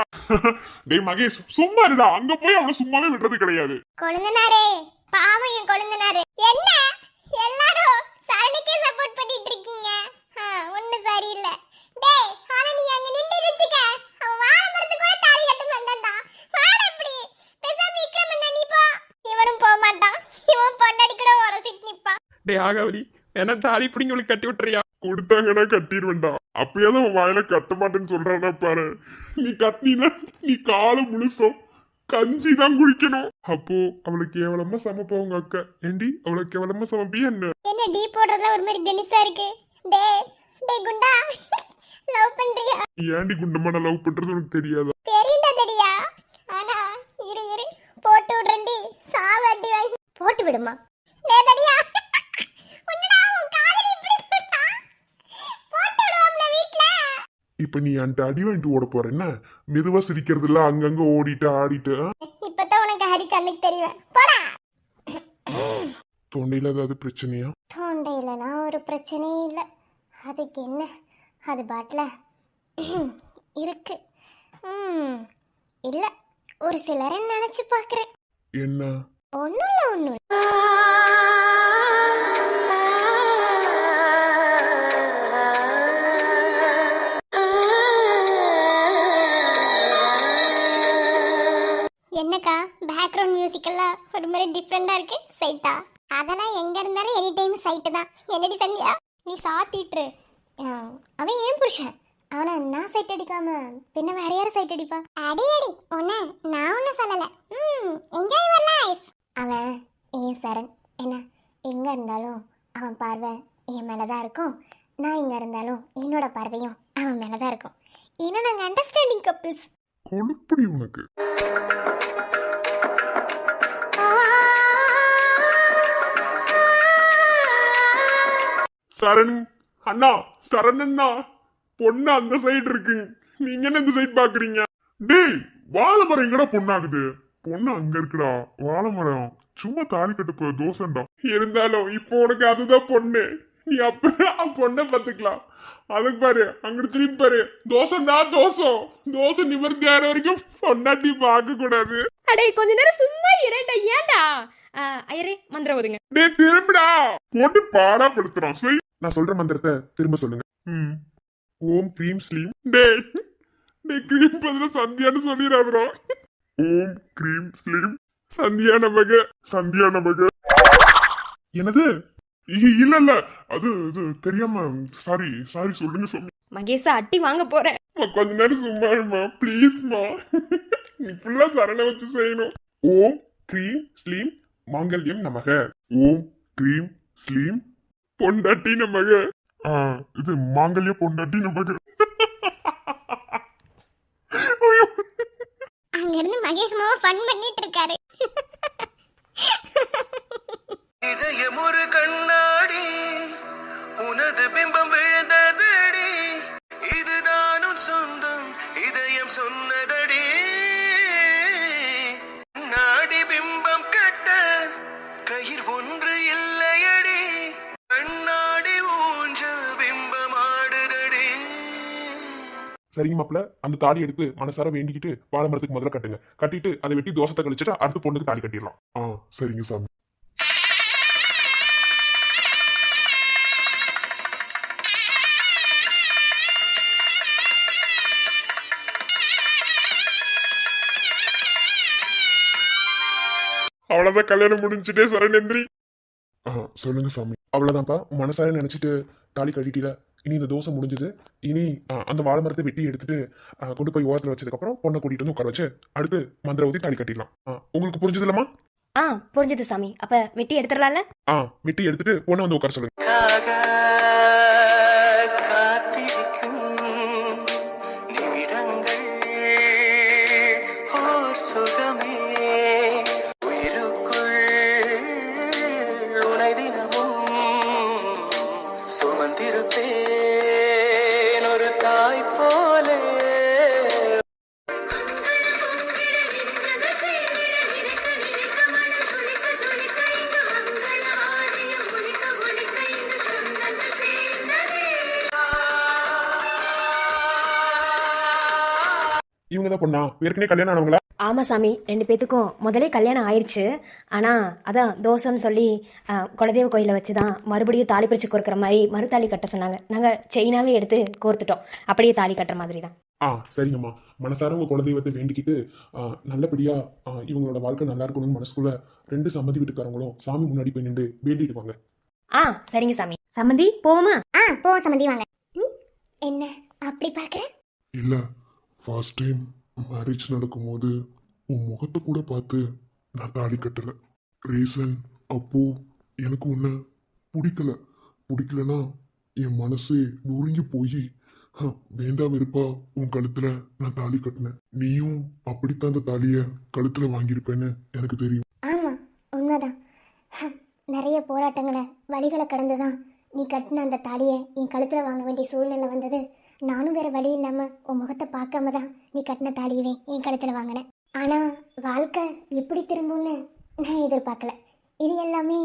டேய் மகேஷ் சும்மா இருடா. அங்க போய் அவனை சும்மாவே விடுறது கிடையாது.
கொழுந்தனாரே பாவம் என் கொழுந்தனாரு. என்ன எல்லாரும் சரணுக்கே சப்போர்ட் பண்ணிட்டு இருக்கீங்க? ஒண்ணு சரியில்லை. டேய் ஆனா நீ அங்க நின்னு இருந்துக்க. அவன் வாழ மரத்து கூட தாலி கட்ட மாட்டான்டா. வாடா இப்படி. பேசாம விக்ரம் அண்ணா நீ போ. இவனும் போக மாட்டான். இவன் பொண்டாடி கூட உரசிட்டு நிப்பான்.
டேய் ஆகாவடி என்ன தாலி பிடிங்க உங்களுக்கு கட்டி விட்டுறியா?
கொடுத்தாங்கன்னா கட்டிடுவேன்டா. அப்பயாவது அவன் வாயில கட்ட மாட்டேன்னு சொல்றானா பாரு. நீ கட்டினா நீ காலம் முழுசும் கஞ்சி தான் குடிக்கணும். அப்போ அவளுக்கு கேவலமா சமைப்பா உங்க அக்கா. ஏண்டி அவளுக்கு கேவலமா சமைப்பியா என்ன?
என்ன டீ போடுறதுல ஒரு மாதிரி கெனிஸா இருக்கு. டேய் குண்டா லவ் பண்றியா?
ஏண்டி குண்டமான லவ் பண்றது உனக்கு தெரியாதா?
தெரியுண்டா தெரியா. ஆனா இரு போட்டு விடுறேன்டி. சாவடி வாங்கி போட்டு விடுமா. டேய் தடியா உன்னடா உன் காதலி இப்படி சொன்னா போட்டு விடுவாம்ல வீட்ல.
இப்ப நீ அந்த அடி வாங்கிட்டு ஓட போற என்ன? மெதுவா சிரிக்கிறது இல்ல, அங்கங்க ஓடிட்டு ஆடிட்டு.
இப்பதான் உனக்கு ஹரி கண்ணுக்கு தெரியும். போடா.
தொண்டையில ஏதாவது பிரச்சனையா?
தொண்டையிலனா ஒரு பிரச்சனையும் இல்லை. அதுக்கு என்ன, அது பாட்டில் இருக்கு. இல்லை ஒரு சிலரை நினச்சி பார்க்குறேன்.
என்ன?
ஒன்றும் இல்லை ஒன்றும் இல்லை. என்னக்கா பேக்ரவுண்ட் மியூசிக்கெல்லாம் ஒரு மாதிரி டிஃப்ரெண்டா இருக்கு. சைட்டா? அதெல்லாம் எங்க இருந்தாலும் எனி டைம் சைட்டு தான். என்னடி சந்தியா நீ சாத்திட்டு. அவன் ஏன் புருஷன், அவனை நான் சைட் அடிக்காம பின்ன வேற யாரும் சைட் அடிப்பா? அடி ஒன்னு நான் ஒன்னும் சொல்லல. Enjoy your life. அவன் ஏன் சரண் என்ன எங்க இருந்தாலும் அவன் பார்வை என் மேலதான் இருக்கும். நான் எங்க இருந்தாலும் என்னோட பார்வையும் அவன் மேலதான் இருக்கும். ஏன்னா நாங்க அண்டர்ஸ்டாண்டிங் கப்பிள்ஸ்.
கொழுப்படி உனக்கு. சரண் அண்ணா, சரண் அண்ணா, பொண்ணு அந்த சைடு இருக்கு, நீங்க என்ன இந்த சைடு பாக்குறீங்க? டேய் வாழை மரம் எங்கடா பொண்ணாகுது? பொண்ணு அங்க இருக்குடா. வாழை மரம் சும்மா தாலி கட்டு போய் தோசைண்டா. இருந்தாலும் இப்போ உனக்கு அதுதான் பொண்ணு. நீ அப்ப பொண்ணை பார்த்துக்கலாம். அதுக்கு பாரு அங்கிட்டு திரும்பி பாரு. தோசை நிமிர்ந்து ஏற வரைக்கும் பொண்டாட்டி பார்க்க கூடாது.
அடே கொஞ்ச நேரம் சும்மா இரண்டா ஏன்டா ஐயரே மந்திரம் ஓதுங்க.
டேய் திரும்பிடா, போட்டு பாடாப்படுத்துறான். சரி நான் சொல்ற மந்திரத்தை திரும்ப சொல்லுங்க. ஓம் க்ரீம் ஸ்லீம். டேய் க்ரீம் பதில சந்தியான்னு சொல்லிடாதடா. ஓம் க்ரீம் ஸ்லீம் சந்தியா நமக. என்னது? இல்ல அது தெரியாம சாரி சொல்லுங்க சொல்லு.
மகேஷா அட்டி வாங்க போறேன்.
கொஞ்ச நேரம் சும்மா இருமா ப்ளீஸ்மா. நீ ஃபுல்லா சரண வச்சு செய்யணும். ஓம் க்ரீம் ஸ்லீம் மாங்கல்யம் நமக. ஓம் க்ரீம் ஸ்லீம் பொண்டாட்டி நமக. இது மாங்கல்ய பொண்டாட்டி நமக.
அங்க இருந்து மகேஷ் மாமா ஃபன் பண்ணிட்டு இருக்காரு.
இதயம் ஒரு கண்ணாடி, உனது பிம்பம் விழுந்ததடி, இதுதான் உன் சொந்தம், இதயம் சொன்னதடி. நாடி பிம்பம் கட்ட கயிர் ஒன்று இல்லையடி, கண்ணாடி ஊஞ்சல் பிம்பம் ஆடுதடி.
சரிங்க மாப்பிள்ள, அந்த தாலி எடுத்து மனசார வேண்டிக்கிட்டு வாழை மரத்துக்கு முதல்ல கட்டுங்க. கட்டிட்டு அதை வெட்டி தோசத்தை கழிச்சுட்டு அடுத்த பொண்ணுக்கு தாலி கட்டிடலாம். சரிங்க சாமி. அவ்வளவுதான், கல்யாணம் முடிஞ்சுட்டே சரணேந்திரி. சொல்லுங்க சாமி. அவ்வளவுதான்ப்பா, மனசார நினைச்சிட்டு தாலி கட்டிட்டீல. இனி இந்த தோசை முடிஞ்சது. இனி அந்த வாழை மரத்தை வெட்டி எடுத்துட்டு கொண்டு போய் ஓரத்தில் வச்சதுக்கு அப்புறம் பொண்ணை கூட்டிட்டு வந்து உட்கார வச்சு அடுத்து மந்திர ஊதி தாலி கட்டிடலாம். உங்களுக்கு புரிஞ்சது இல்லமா?
புரிஞ்சது சாமி. அப்ப வெட்டி எடுத்துடலாம்ல?
வெட்டி எடுத்துட்டு பொண்ணை வந்து உட்கார சொல்லுங்க.
காத்திருக்கும் நிமிடங்கள் ஓர் சுகமே, உயிருக்குள் உனை தினமும் சுமந்திருப்பேன் ஒரு தாய் போலே.
இவங்க தான் பொண்ணா? ஏற்கனவே கல்யாணம் ஆனவங்களா?
ஆமா சாமி, 2 பேத்துக்கும் முதலே கல்யாணம் ஆயிடுச்சு. ஆனா அதான் தோசைன்னு சொல்லி குலதெய்வ கோயில வச்சுதான் மறுபடியும் தாலி பிரிச்சு கோர்க்கிற மாதிரி மறுதாலி கட்ட சொன்னாங்க. நாங்க செயினாவே எடுத்து கோர்த்துட்டோம். அப்படியே தாலி கட்டுற மாதிரி தான்.
சரிங்கம்மா. மனசார உங்க குலதெய்வத்தை வேண்டிக்கிட்டு நல்லபடியா இவங்களோட வாழ்க்கை நல்லா இருக்கணும்னு மனசுக்குள்ள 2 சம்மதி வீட்டுக்காரங்களும் சாமி முன்னாடி போய் நின்று வேண்டிட்டு வாங்க.
சரிங்க சாமி. சம்மந்தி போவோமா?
போவோம் சம்மந்தி வாங்க. என்ன அப்படி பாக்குற?
இல்ல, ஃபர்ஸ்ட் டைம் மேரேஜ் நடக்கும்போது உன் முகத்தை கூட பார்த்து நான் தாலி கட்டல. ரீசன் அப்போ எனக்கு உன்னை பிடிக்கலன்னா என் மனசே நொறுங்கி போய் வேண்டா வெறுப்பா உன் கழுத்துல நான் தாலி கட்டினேன். நீயும் அப்படித்தான் அந்த தாலிய கழுத்துல வாங்கியிருப்பேன்னு எனக்கு தெரியும்.
ஆமா உண்மைதான். நிறைய போராட்டங்களை வழிகளை கடந்துதான் நீ கட்டின அந்த தாலியை என் கழுத்துல வாங்க வேண்டிய சூழ்நிலை வந்தது. நானும் வேற வழி இல்லாம உன் முகத்தை பார்க்காம தான் நீ கட்டின தாலியவே என் கழுத்துல வாங்கினேன். ஆனா வாழ்க்கை எப்படி திரும்பும்னு நான் எதிர்பார்க்கல. இது எல்லாமே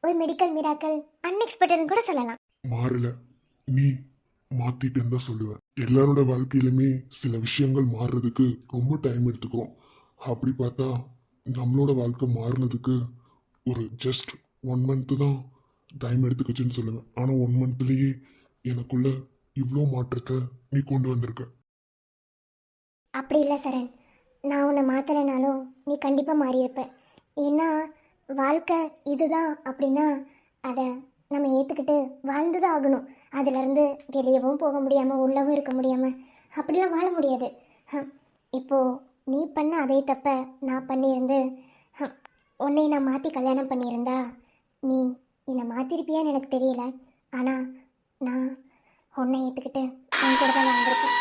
ஒரு மெடிக்கல் மிராக்கல், அன்எக்ஸ்பெக்டட்னு கூட சொல்லலாம்.
மாறல, நீ மாத்திட்டேன்னு தான் சொல்லுவேன். எல்லாரோட வாழ்க்கையிலுமே சில விஷயங்கள் மாறுறதுக்கு ரொம்ப டைம் எடுத்துக்கிறோம். அப்படி பார்த்தா நம்மளோட வாழ்க்கை மாறினதுக்கு ஒரு ஜஸ்ட் 1 month தான் டைம் எடுத்துக்கிச்சுன்னு சொல்லுவேன். ஆனால் 1 monthலேயே எனக்குள்ள இவ்வளோ மாற்றத்தை நீ கொண்டு வந்திருக்க.
அப்படி இல்லை சரண், நான் உன்னை மாற்றலைனாலும் நீ கண்டிப்பாக மாறியிருப்ப. ஏன்னா வாழ்க்கை இதுதான் அப்படின்னா அதை நம்ம ஏற்றுக்கிட்டு வாழ்ந்து தான் ஆகணும். அதிலேருந்து வெளியவும் போக முடியாமல் உள்ளவும் இருக்க முடியாமல் அப்படிலாம் வாழ முடியாது. இப்போது நீ பண்ண அதே தப்பை நான் பண்ணியிருந்து உன்னை நான் மாற்றி கல்யாணம் பண்ணியிருந்தா நீ என்னை மாற்றிருப்பியான்னு எனக்கு தெரியல. ஆனால் நான் உன்னை ஏற்றுக்கிட்டு என் கூட தான் வந்திருப்பேன்.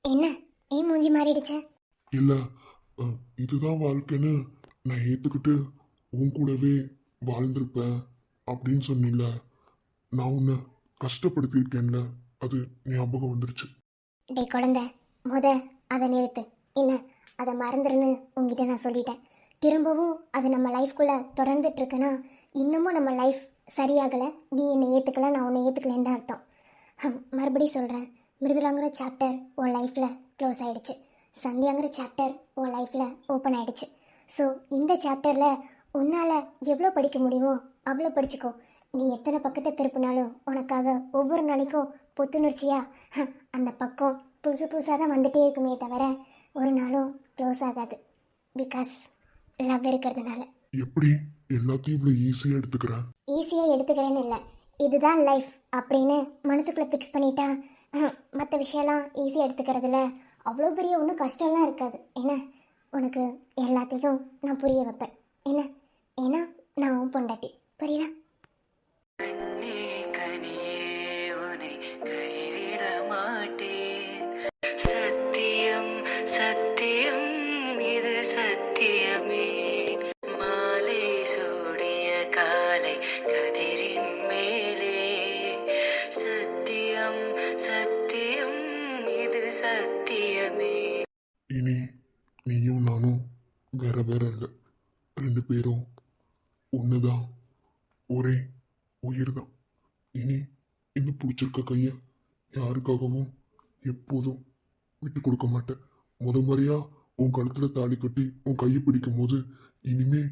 என்ன ஏன் மூஞ்சி மாறிடுச்ச?
இல்லை, இதுதான் வாழ்க்கைன்னு நான் ஏற்றுக்கிட்டு உன் கூடவே வாழ்ந்திருப்பேன் அப்படின்னு சொன்னில, நான் உன்னை கஷ்டப்படுத்தியிருக்கேன்ல, அது ஞாபகம் வந்துருச்சு.
டே குழந்தை, அதை நிறுத்து. என்ன, அதை மறந்துடுன்னு உங்ககிட்ட நான் சொல்லிட்டேன். திரும்பவும் அது நம்ம லைஃப்குள்ளே தொடர்ந்துட்டு இருக்குன்னா இன்னமும் நம்ம லைஃப் சரியாகலை. நீ என்னை ஏற்றுக்கல, நான் உன்னை ஏற்றுக்கலன்னு தான் அர்த்தம். மறுபடியும் சொல்கிறேன், மிருதுலாங்கிற சாப்டர் உன் லைஃப்பில் க்ளோஸ் ஆகிடுச்சு. சந்தியாங்கிற சாப்டர் உன் லைஃப்பில் ஓப்பன் ஆகிடுச்சு. ஸோ இந்த சாப்டரில் உன்னால் எவ்வளோ படிக்க முடியுமோ அவ்வளோ படிச்சுக்கோ. நீ எத்தனை பக்கத்தை திருப்பினாலும் உனக்காக ஒவ்வொரு நாளைக்கும் புத்துணர்ச்சியாக அந்த பக்கம் புதுசு புதுசாக தான் வந்துகிட்டே இருக்குமே தவிர ஒரு நாளும் க்ளோஸ் ஆகாது. பிகாஸ் லவ் இருக்கிறதுனால.
எப்படி எல்லாத்தையும் இவ்வளோ ஈஸியாக எடுத்துக்கிறேன்?
ஈஸியாக எடுத்துக்கிறேன்னு இல்லை, இதுதான் லைஃப் அப்படின்னு மனசுக்குள்ளே ஃபிக்ஸ் பண்ணிட்டா மற்ற விஷயம்லாம் ஈஸியாக எடுத்துக்கிறதுல அவ்வளோ பெரிய ஒன்றும் கஷ்டம்லாம் இருக்காது. ஏன்னா உனக்கு எல்லாத்தையும் நான் புரிய வைப்பேன். என்ன, ஏன்னா நான் உன் பொண்டாட்டி, புரியுதா?
கண்ணே கனியே உன்னை கைவிட மாட்டேன். சத்தியம் சத்தியம் இது சத்தியமே. மாலை சூடிய காலை கதிரின் மேலே. சத்தியம் சத்தியம் இது சத்தியமே.
இனி நீயும் நானும் வேற வேற இல்லை, 2 பேரும் ஒண்ணுதான், ஒரே உயிர் தான். இனி இந்த பிடிச்சிருக்க கையை யாருக்காகவும் எப்போதும் விட்டு கொடுக்க மாட்டேன். முறையா உன் கழுத்துல தாலி கட்டி உன் கையை பிடிக்கும் போது இனிமே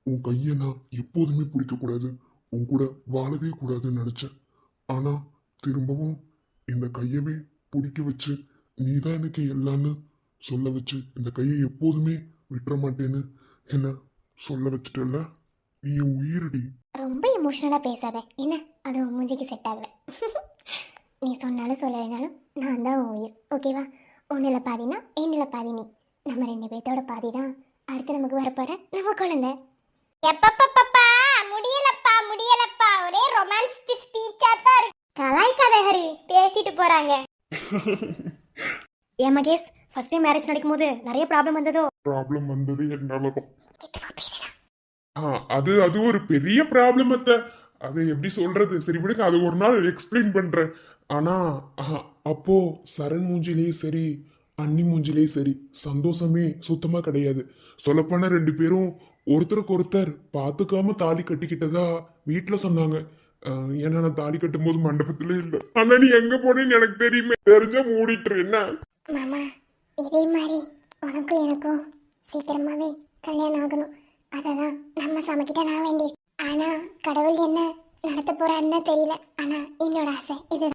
உன் கையை நான் எப்போதுமே பிடிக்கக்கூடாது, உன் கூட வாழவே கூடாதுன்னு நினைச்சேன். ஆனா திரும்பவும் இந்த கையவே பிடிக்க வச்சு நீதான் எனக்கு எல்லான்னு சொல்ல வச்சு இந்த கையை எப்போதுமே விட்டுற மாட்டேன்னு என்ன சொல்ல வச்சுட்டல. நீ என் உயிரடி.
ரொம்ப எமோஷ்னலாக பேசாத. என்ன, அது உன் மூஞ்சிக்கு செட் ஆகலை. நீ சொன்னாலும் சொல்லலைனாலும் நான் தான் உன் உயிர், ஓகேவா? ஒன்றில் பாதினா என்னில் பாதி நீ. நம்ம 2 பேர்த்தோட பாதி தான் அடுத்து நமக்கு வரப்போற நம்ம குழந்தை. எப்பப்பப்பா முடியலப்பா முடியலப்பா, ஒரே ரொமான்ஸ் ஸ்பீச்சா தான் இருக்கு. கலாய்க்காத ஹரி, பேசிட்டு போறாங்க.
ஏன் மகேஷ், ஃபர்ஸ்ட் டைம் மேரேஜ் நடக்கும் போது நிறைய ப்ராப்ளம் வந்ததோ?
ப்ராப்ளம் வந்தது என்னாலதான். அது அது ஒரு பெரிய ப்ராப்ளம். அதை எப்படி சொல்றது, சரி விடுங்க, அது ஒரு நாள் எக்ஸ்பிளைன் பண்றேன். ஆனா அப்போ சரண் மூஞ்சிலேயும் சரி அன்னி மூஞ்சிலேயும் சரி சந்தோஷமே சுத்தமா கிடையாது. சொல்லப்போனா 2 பேரும் ஒருத்தருக்கு ஒருத்தர் பார்த்துக்காம தாலி கட்டிக்கிட்டதா வீட்டுல சொன்னாங்க. ஏன்னா நான் தாலி கட்டும் போது மண்டபத்துல இல்லை. ஆனா நீ எங்க போனேன்னு எனக்கு தெரியுமே, தெரிஞ்சா மூடிட்டு. என்ன
மாமா, இதே மாதிரி உனக்கும் எனக்கும் சீக்கிரமாவே கல்யாணம் ஆகணும். அததான் நம்ம சமைக்கிட்ட நான் வேண்டியது. ஆனா கடவுள் என்ன நடத்த போறாருன்னு தெரியல. ஆனா என்னோட ஆசை இது.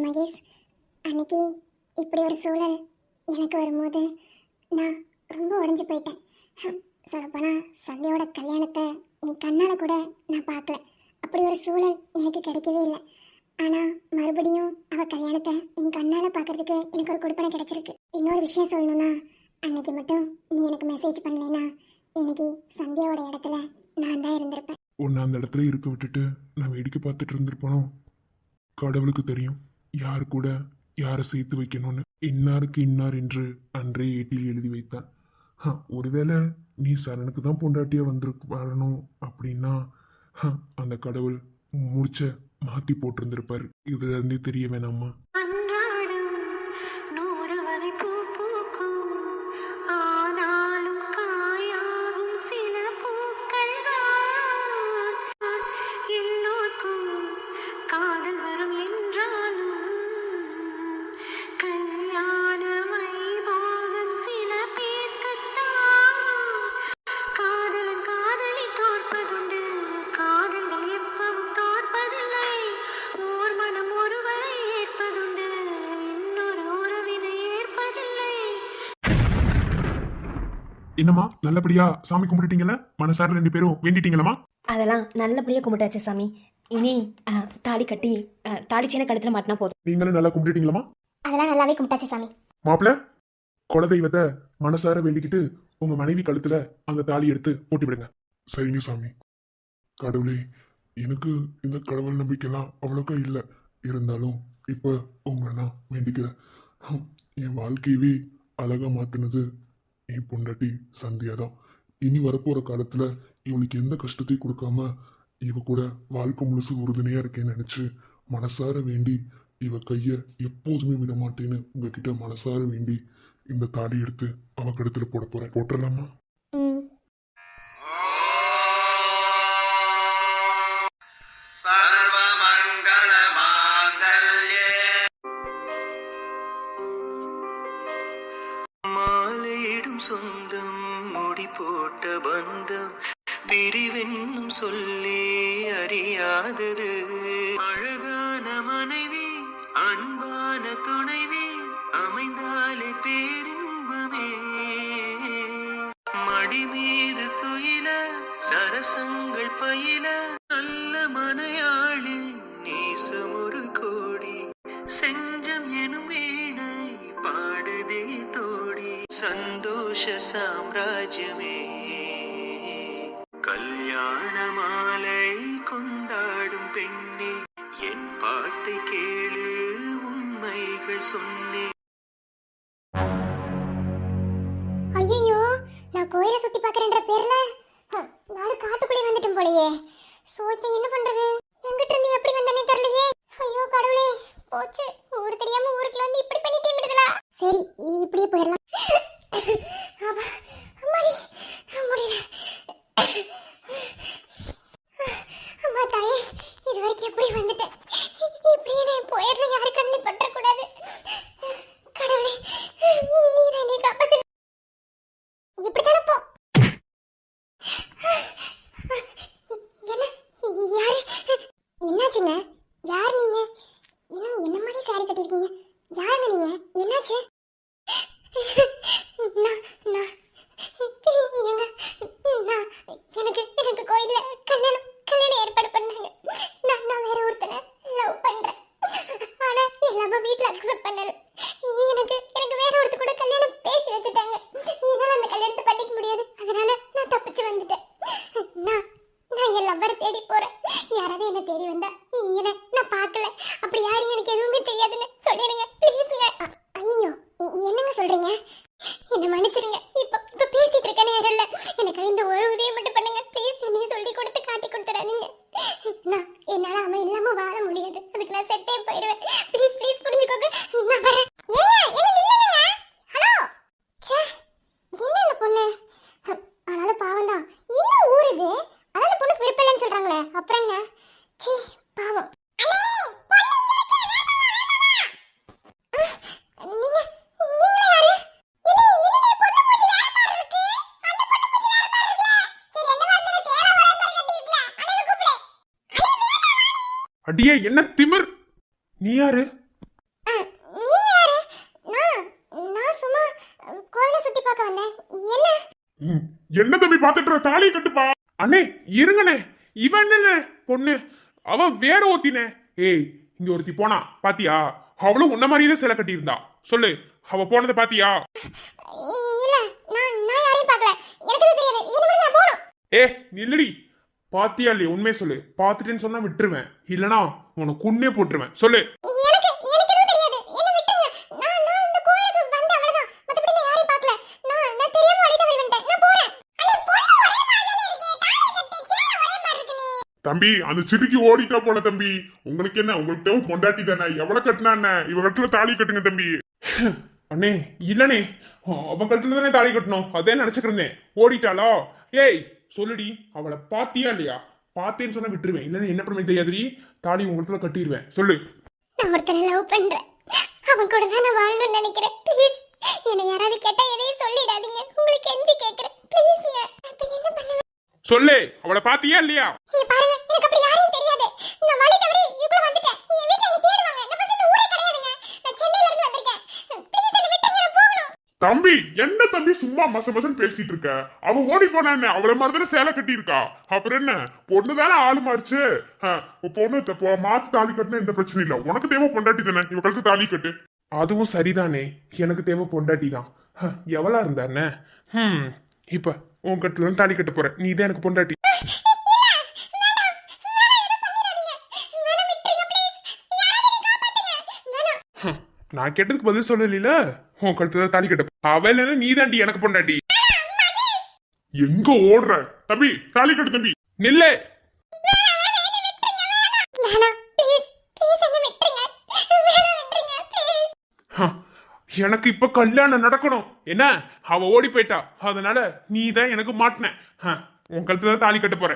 மகேஷ், அன்னைக்கு இப்படி ஒரு சூழல் எனக்கு வரும்போது நான் ரொம்ப உடஞ்சி போயிட்டேன். சொல்லப்போனால் சந்தியாவோட கல்யாணத்தை என் கண்ணால் கூட நான் பார்க்கல. அப்படி ஒரு சூழல் எனக்கு கிடைக்கவே இல்லை. ஆனால் மறுபடியும் அவள் கல்யாணத்தை என் கண்ணால் பார்க்கறதுக்கு எனக்கு ஒரு கொடுப்பனை கிடைச்சிருக்கு. இன்னொரு விஷயம் சொல்லணும்னா, அன்னைக்கு மட்டும் நீ எனக்கு மெசேஜ் பண்ணலைன்னா இன்னைக்கு சந்தியாவோட இடத்துல நான் தான் இருந்திருப்பேன்.
உன்னை அந்த இடத்துல இருக்க விட்டுட்டு நான் வேடிக்கை பார்த்துட்டு இருந்திருப்போனோ? கடவுளுக்கு தெரியும் யாரு கூட யாரை சேர்த்து வைக்கணும்னு. இன்னாருக்கு இன்னார் என்று அன்றே ஏட்டில் எழுதி வைத்தான். ஒருவேளை நீ சரணுக்கு தான் பொண்டாட்டியா வரணும் அப்படின்னா அந்த கடவுள் முடிச்ச மாத்தி போட்டிருந்திருப்பாரு. இதுல இருந்தே தெரிய வேணாமா?
அன்றாடம் 100 வகை பூ பூக்கும், ஆனாலும் காயாகும் சில பூக்கள் தான். எல்லோருக்கும் காதல் வரும் என்றாலும் கல்யாண வைபோகம் சில பேர்க்குத்தான். காதலன் காதலி தோற்பதுண்டு, காதல்கள் எப்பவும் தோற்பதில்லை. ஓர் மனம் ஒருவரை ஏற்பதுண்டு.
என்னம்மா நல்லபடியா சாமி கும்பிட்டுட்டீங்கல்ல? மனசார 2 பேரும் வேண்டிட்டீங்களா?
அதெல்லாம் நல்லபடியாக கும்பிட்டாச்சு சாமி. இனி தாலி கட்டி தாலி செயினை கழுத்தில் மாட்டினா போதும்.
நீங்களும் நல்லா கும்பிட்டுட்டீங்களா?
அதெல்லாம் நல்லாவே கும்பிட்டாச்சு சாமி.
மாப்பிள்ள, குலதெய்வத்தை மனசார வேண்டிக்கிட்டு உங்க மனைவி கழுத்துல அந்த தாலி எடுத்து போட்டு விடுங்க. சரிங்க சாமி. கடவுளே, எனக்கு இந்த கடவுள் நம்பிக்கைலாம் அவ்வளோக்கா இல்லை. இருந்தாலும் இப்ப உங்களை நான் வேண்டிக்கிறேன். என் வாழ்க்கையவே அழகா மாத்தினது என் பொண்டாட்டி சந்தியா தான். இனி வரப்போற காலத்துல இவளுக்கு எந்த கஷ்டத்தையும் கொடுக்காம இவ கூட வாழ்க்கை முழுசு உறுதுணையா இருக்கேன்னு நினைச்சு மனசார வேண்டி இவ கைய எப்போதுமே விட மாட்டேன்னு உங்ககிட்ட மனசார வேண்டி இந்த தாலி எடுத்து அவ கழுத்துல போட போறேன். போட்டுடலாமா?
ம்.
மாலையிடும் சொந்தம் முடி போட்ட பந்தம் பிரிவென்னும் சொல்லி அறியாதது. அழகான மனைவி அன்பான துணைவி அமைந்தாலே பேரின்பமே. மடி மீது துயில சரசங்கள் பயில நல்ல மனையாளி நேசம் ஒரு கோடி. செஞ்சம் எனும் வீணை பாடுதே தோடி. சந்தோஷ சாம்ராஜ்யமே கல்யாண மாலை கொண்டாடும் பெண்ணே. என் பாட்டை கேளு உண்மைகள் சொன்னேன்.
ஐயோ, நான் கோயிலை சுத்தி பார்க்கறேன்ற பேர்ல நாலு காட்டுக்குள்ளே வந்துட்டோம் போலயே. சோ இப்போ என்ன பண்றது? எங்கிட்ட இருந்து எப்படி வந்தனே தெரியலையே. ஐயோ கடவுளே, போச்சு. ஊர் தெரியாம ஊருக்குள்ள வந்து இப்படி பண்ணிட்டே விடுதலா. சரி, இப்படியே போயிடலாம். அப்பா, அம்மாடி, முடியல. அம்மா தாயே, இது வரைக்கும் எப்படி வந்துட்டேன்? இப்படியே நான் போயிடணும். யாரு கண்ணில் பற்றக்கூடாது. கடவுளே, நீதான் என்னை காப்பாத்து. இப்படித்தானே போ. என்ன? யாரு? என்னாச்சுங்க? யார் நீங்க? இன்னும் என்ன மாதிரி சாரி கட்டிருக்கீங்க? யாருங்க நீங்க? என்னாச்சு? எனக்கு கோயில்ல கல்யாணம் ஏற்பாடு பண்ணாங்க. நான் வேற ஒருத்தனை லவ் பண்றேன். ஆனா எல்லாமே வீட்டுல அக்செப்ட் பண்ணல. எனக்கு வேற ஒருத்தர் கூட கல்யாணம் பேசி வச்சுட்டாங்க. என்னால அந்த கல்யாணத்தை பண்ணிக்க முடியாது. அதனால நான் தப்பிச்சு வந்துட்டேன். நான் என் லவ்வரை தேடி போறேன். யாராவது என்ன தேடி வந்தா என்ன நான் பார்க்கல. அப்படி யாரும் எனக்கு எதுவுமே தெரியாதுங்க. சொல்லிடுங்க ப்ளீஸுங்க. ஐயோ, என்னங்க சொல்றீங்க? என்ன மன்னிச்சிருங்க. இப்ப பேசிட்டு இருக்க நேரம் இல்ல. எனக்கு இந்த ஒரு உதவி மட்டும் பண்ணுங்க ப்ளீஸ். என்னைய சொல்லி கொடுத்து காட்டி கொடுத்துறாதீங்க. என்னால அவன் இல்லாம வாழ முடியாது. அதுக்கு நான் செட்டே போயிடுவேன். ப்ளீஸ் ப்ளீஸ் புரிஞ்சுக்கோங்க. நான் வரேன். ஏங்க நில்லுங்க. ஹலோ. ச்சே, என்ன இந்த பொண்ணு? ஆனால பாவம் தான். என்ன ஊர் இது? அதான் இந்த பொண்ணுக்கு விருப்பம் இல்லைன்னு சொல்றாங்களே. அப்புறம் என்ன? சீ, பாவம்.
அடியே, என்ன திமிர்? நீ யாரு?
நீங்க யாரு? நான் சும்மா கோயிலை சுத்தி பார்க்க வந்தேன். என்ன?
என்ன தம்பி பாத்துட்டு தாலி கட்டுப்பா. அண்ணே இருங்கண்ணே, இவன் என்ன பொண்ணு? அவன் வேற ஒருத்தினே. ஏய், இங்க ஒருத்தி போனா பாத்தியா? அவளும் உன்ன மாதிரியே சிலை கட்டி இருந்தா. சொல்லு, அவ போனதை பாத்தியா?
இல்ல, நான் யாரையும் பார்க்கல. எனக்கு தெரியாது. என்ன நான் போணும்.
ஏ நில்லடி. பாத்தியா இல்லையா? உண்மையை சொல்லு. பாத்துட்டேன்னு சொன்னா விட்டுருவேன், இல்லனா உன்னை குன்னே போட்டுருவேன். சொல்லு.
எனக்கு எதுவும் தெரியாது. என்ன விட்டுருங்க. நான் இந்த கோயிலுக்கு வந்த அவ்வளவுதான். மத்தபடி நான் யாரையும் பார்க்கல. நான் தெரியாம வழி தவறி வந்துட்டேன். நான் போறேன். அண்ணே, பொண்ணு ஒரே மாதிரி இருக்கு. தாலி கட்டி சேல ஒரே மாதிரி இருக்கு. நீ
தம்பி, அந்த சிறுக்கி ஓடிட்டா போல தம்பி. உங்களுக்கு என்ன? உங்களுக்கு பொண்டாட்டி தானே. எவ்வளவு கட்டினா என்ன? இவ கட்டுல தாலி கட்டுங்க தம்பி. அண்ணே இல்லனே, அவ கட்டுல தானே தாலி கட்டணும். அதே நினைச்சுக்கிறேன். ஓடிட்டாளா? ஏய் சொல்லுடி, அவளை பாத்தியா இல்லையா? பார்த்தேன்னு சொன்னா விட்டுருவேன், இல்லைன்னா என்ன பண்ண தெரியாதுடி. தாலி உங்களுக்கு கட்டிடுவேன். சொல்லு.
நான் ஒருத்தனை லவ் பண்றேன். அவன் கூட தான் நான் வாழணும்னு நினைக்கிறேன். ப்ளீஸ் என்ன யாராவது கேட்டா எதையும் சொல்லிடாதீங்க. உங்களுக்கு கெஞ்சி கேக்குறேன் ப்ளீஸ்ங்க. இப்போ என்ன பண்ணுவேன்?
சொல்லு, அவளை பாத்தியா இல்லையா?
இங்க பாருங்க, எனக்கு அப்படி யாரையும் தெரியாது. நான் வழி தவறி இதுக்குள்ள வந்துட்டேன். என் வீட்ல என்ன தேடுவாங்க. நம்ம இந்த ஊரே கிடையாதுங்க. நான் சென்னையில இருந்து வந்திருக்கேன். ப்ளீஸ் என்ன விட்டுங்க, நான் போகணும்.
தம்பி என்ன தம்பி சும்மா மச மசன்னு பேசிட்டு இருக்க? அவ ஓடி போனா என்ன? அவள மாதிரி தானே சேலை கட்டி இருக்கா. அப்புறம் என்ன பொண்ணு தானே ஆளு மாறிச்சு. பொண்ணு மாத்து தாலி கட்டினா எந்த பிரச்சனையும் இல்ல. உனக்கு தேவை பொண்டாட்டி தானே, இவ கழுத்து தாலி கட்டு. அதுவும் சரிதானே, எனக்கு தேவை பொண்டாட்டி தான். எவளா இருந்தானே. இப்ப உன் கட்டுல தாலி கட்ட போற, நீ தான் எனக்கு பொண்டாட்டி. நான் கேட்டதுக்கு பதில் சொல்லல. உன் கழுத்துல தாலி கட்ட அவ இல்லைன்னா நீ தாண்டி எனக்கு பொண்டாட்டி. எங்க ஓடுற தம்பி? தாலி கட்டு தம்பி. நில்லே. எனக்கு இப்ப கல்யாணம் நடக்கணும். என்ன அவ ஓடி போயிட்டா, அதனால நீ தான் எனக்கு மாட்டின. உன் கழுத்துல தாலி கட்ட போற.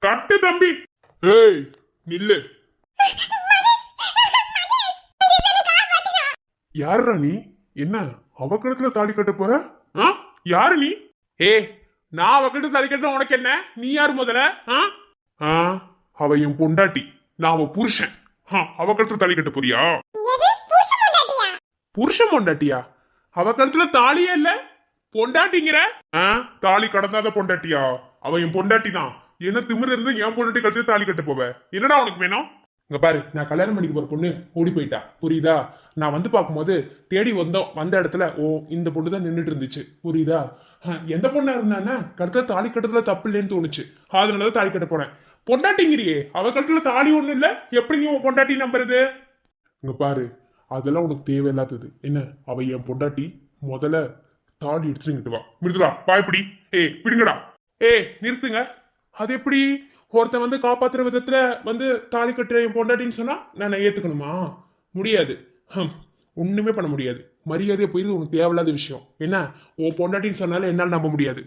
கட்டு தம்பி. ஏய் நில்லு. யாருடா நீ? என்ன அவ கழுத்துல தாலி கட்ட போற? யாரு நீ? நான் அவ கழுத்துல தாலி கட்ட உனக்கு என்ன? நீ யாரு முதல்ல? அவ என் பொண்டாட்டி, நான் அவ புருஷன். அவ கழுத்துல தாலி கட்ட போறியா? புருஷன் பொண்டாட்டியா? அவ கழுத்துல தாலியே இல்ல, பொண்டாட்டிங்கிற? தாலி கடந்தாத பொண்டாட்டியா? அவ என் பொண்டாட்டி தான். என்ன திமிரு இருந்து என் பொண்டாட்டி கழுத்துல தாலி கட்ட போவ? என்னடா உனக்கு வேணும்? இங்க பாரு, நான் கல்யாணம் பண்ணிக்க போற பொண்ணு ஓடி போயிட்டா, புரியுதா? நான் வந்து பார்க்கும்போது தேடி வந்த இடத்துல இந்த பொண்ணு தான் நின்றுட்டு இருந்துச்சு, புரியுதா? எந்த பொண்ணா இருந்தானா கழுத்துல தாலி கட்டத்துல தப்பு இல்லைன்னு தோணுச்சு, அதனாலதான் தாலி கட்ட போனேன். பொண்டாட்டிங்கிறியே, அவ கழுத்துல தாலி ஒண்ணு இல்ல, எப்படி நீ உன் பொண்டாட்டி நம்புறது? இங்க பாரு, அதெல்லாம் உனக்கு தேவையில்லாதது. என்ன அவ என் பொண்டாட்டி, முதல்ல தாலி எடுத்துட்டு வா. மிருதுலா பாய்ப்படி. பிடுங்கடா. நிறுத்துங்க. அது எப்படி? ஒருத்தன் வந்து காப்பாத்துற விதத்துல வந்து தாலி கட்டுற என் பொண்டாட்டின்னு சொன்னா நான் ஏத்துக்கணுமா? முடியாது. ஒண்ணுமே பண்ண முடியாது. மரியாதையை போயிருந்து உனக்கு தேவையில்லாத விஷயம். என்ன உன் பொண்டாட்டின்னு சொன்னாலும் என்னால நம்ப முடியாது.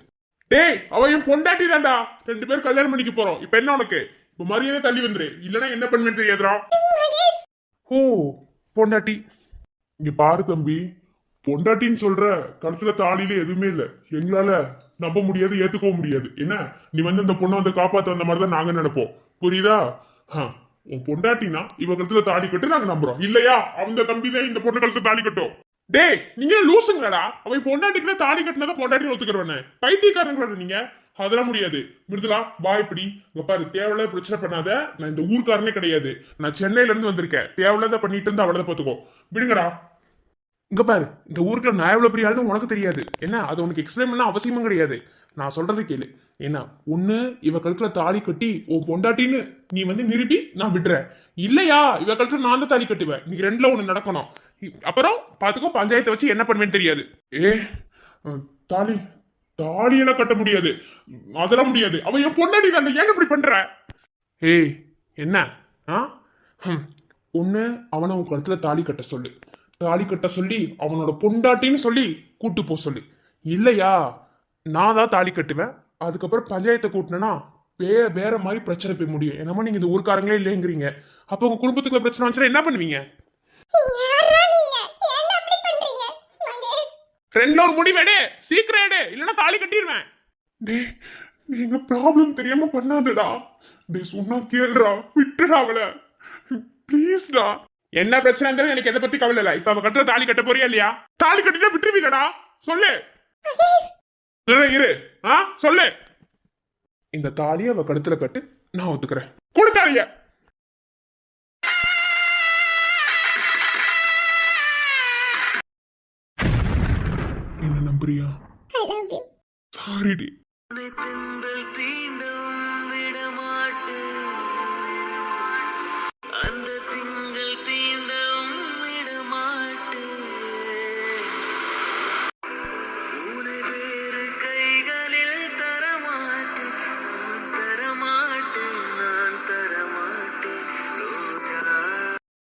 அவ என் பொண்டாட்டி தான்டா. 2 பேரும் கல்யாணம் பண்ணிக்க போறோம். இப்ப என்ன உனக்கு? இப்ப மரியாதை தள்ளி வந்துரு, இல்லன்னா என்ன பண்ணுவேன்னு தெரியாதுடா. பொண்டாட்டி. இங்க பாரு தம்பி, பொண்டாட்டின்னு சொல்ற கழுத்துல தாலியில எதுவுமே இல்ல. எங்களால நம்ப முடியாது, ஏத்துக்கவும் முடியாது. என்ன நீ வந்து அந்த பொண்ணை வந்து காப்பாத்த வந்த மாதிரிதான் நாங்க நினைப்போம், புரியுதா? உன் பொண்டாட்டினா இவ கழுத்துல தாலி கட்டு நாங்க நம்புறோம், இல்லையா? அந்த தம்பி தான் இந்த பொண்ணு கழுத்துல தாலி கட்டும். நீங்க லூசுங்களா? அவன் பொண்டாட்டிக்குள்ள தாலி கட்டினதான் பொண்டாட்டி ஒத்துக்கிறவன பைத்தியக்காரங்களா நீங்க? அதெல்லாம் முடியாது. மிருதுலா பாய்ப்படி. இங்க பாரு, தேவையில்லாத பிரச்சனை பண்ணாத. நான் இந்த ஊர்க்காரனே கிடையாது, நான் சென்னையில இருந்து வந்திருக்கேன். தேவையில்லாத பண்ணிட்டு இருந்தா அவ்வளவுதான் பாத்துக்கோ. விடுங்கடா. இங்க பாரு, இந்த ஊருக்குள்ள நான் எவ்வளவு பெரிய ஆளுன்னு உனக்கு தெரியாது. என்ன அது உனக்கு எக்ஸ்பிளைன் பண்ண அவசியமும் கிடையாது. நான் சொல்றது கேளு. என்ன ஒண்ணு இவ கழுத்துல தாலி கட்டி உன் பொண்டாட்டின்னு நீ வந்து நிரூபி, நான் விடுறேன். இல்லையா இவ கழுத்துல நான் தான் தாலி கட்டுவேன். நீ 2ல ஒண்ணு நடக்கணும். அப்புறம் பாத்துக்கோ, பஞ்சாயத்தை வச்சு என்ன பண்ணுவேன்னு தெரியாது. தாலியெல்லாம் கட்ட முடியாது, அதெல்லாம் முடியாது. அவ என் பொண்டாட்டி தான், ஏன் இப்படி பண்ற? என்ன ஒண்ணு அவனை உன் கழுத்துல தாலி கட்ட சொல்லு, தாலி கட்ட சொல்லி அவனோட பொண்டாட்டின்னு சொல்லி கூட்டு போ சொல்லு. இல்லையா நான் தான் தாலி கட்டுவேன். அதுக்கப்புறம் பஞ்சாயத்தை கூட்டினா வேற மாதிரி பிரச்சனை போய் முடியும். என்னமா நீங்க இந்த ஊர்க்காரங்களே இல்லைங்கிறீங்க, அப்ப உங்க குடும்பத்துக்குள்ள பிரச்சனை வந்துச்சுன்னா என்ன பண்ணுவீங்க? 2ல ஒரு முடிவேடு, சீக்கிரம் எடு, இல்லைன்னா தாலி கட்டிடுவேன். நீங்க ப்ராப்ளம் தெரியாம பண்ணாதடா. சொன்னா கேளுடா, விட்டுடா அவளை ப்ளீஸ்டா. என்ன பிரச்சனை இருந்தாலும் எனக்கு எதை பத்தி கவலை இல்ல. இப்ப அவ கட்டுற தாலி கட்ட போறியா இல்லையா? தாலி கட்டினா விட்டுருவீங்கடா, சொல்லு. இரு சொல்லு. இந்த தாலியை அவ கழுத்துல கட்டு, நான் ஒத்துக்கிறேன். கொடுத்தாலிய. என்ன நம்புறியா? சாரிடி.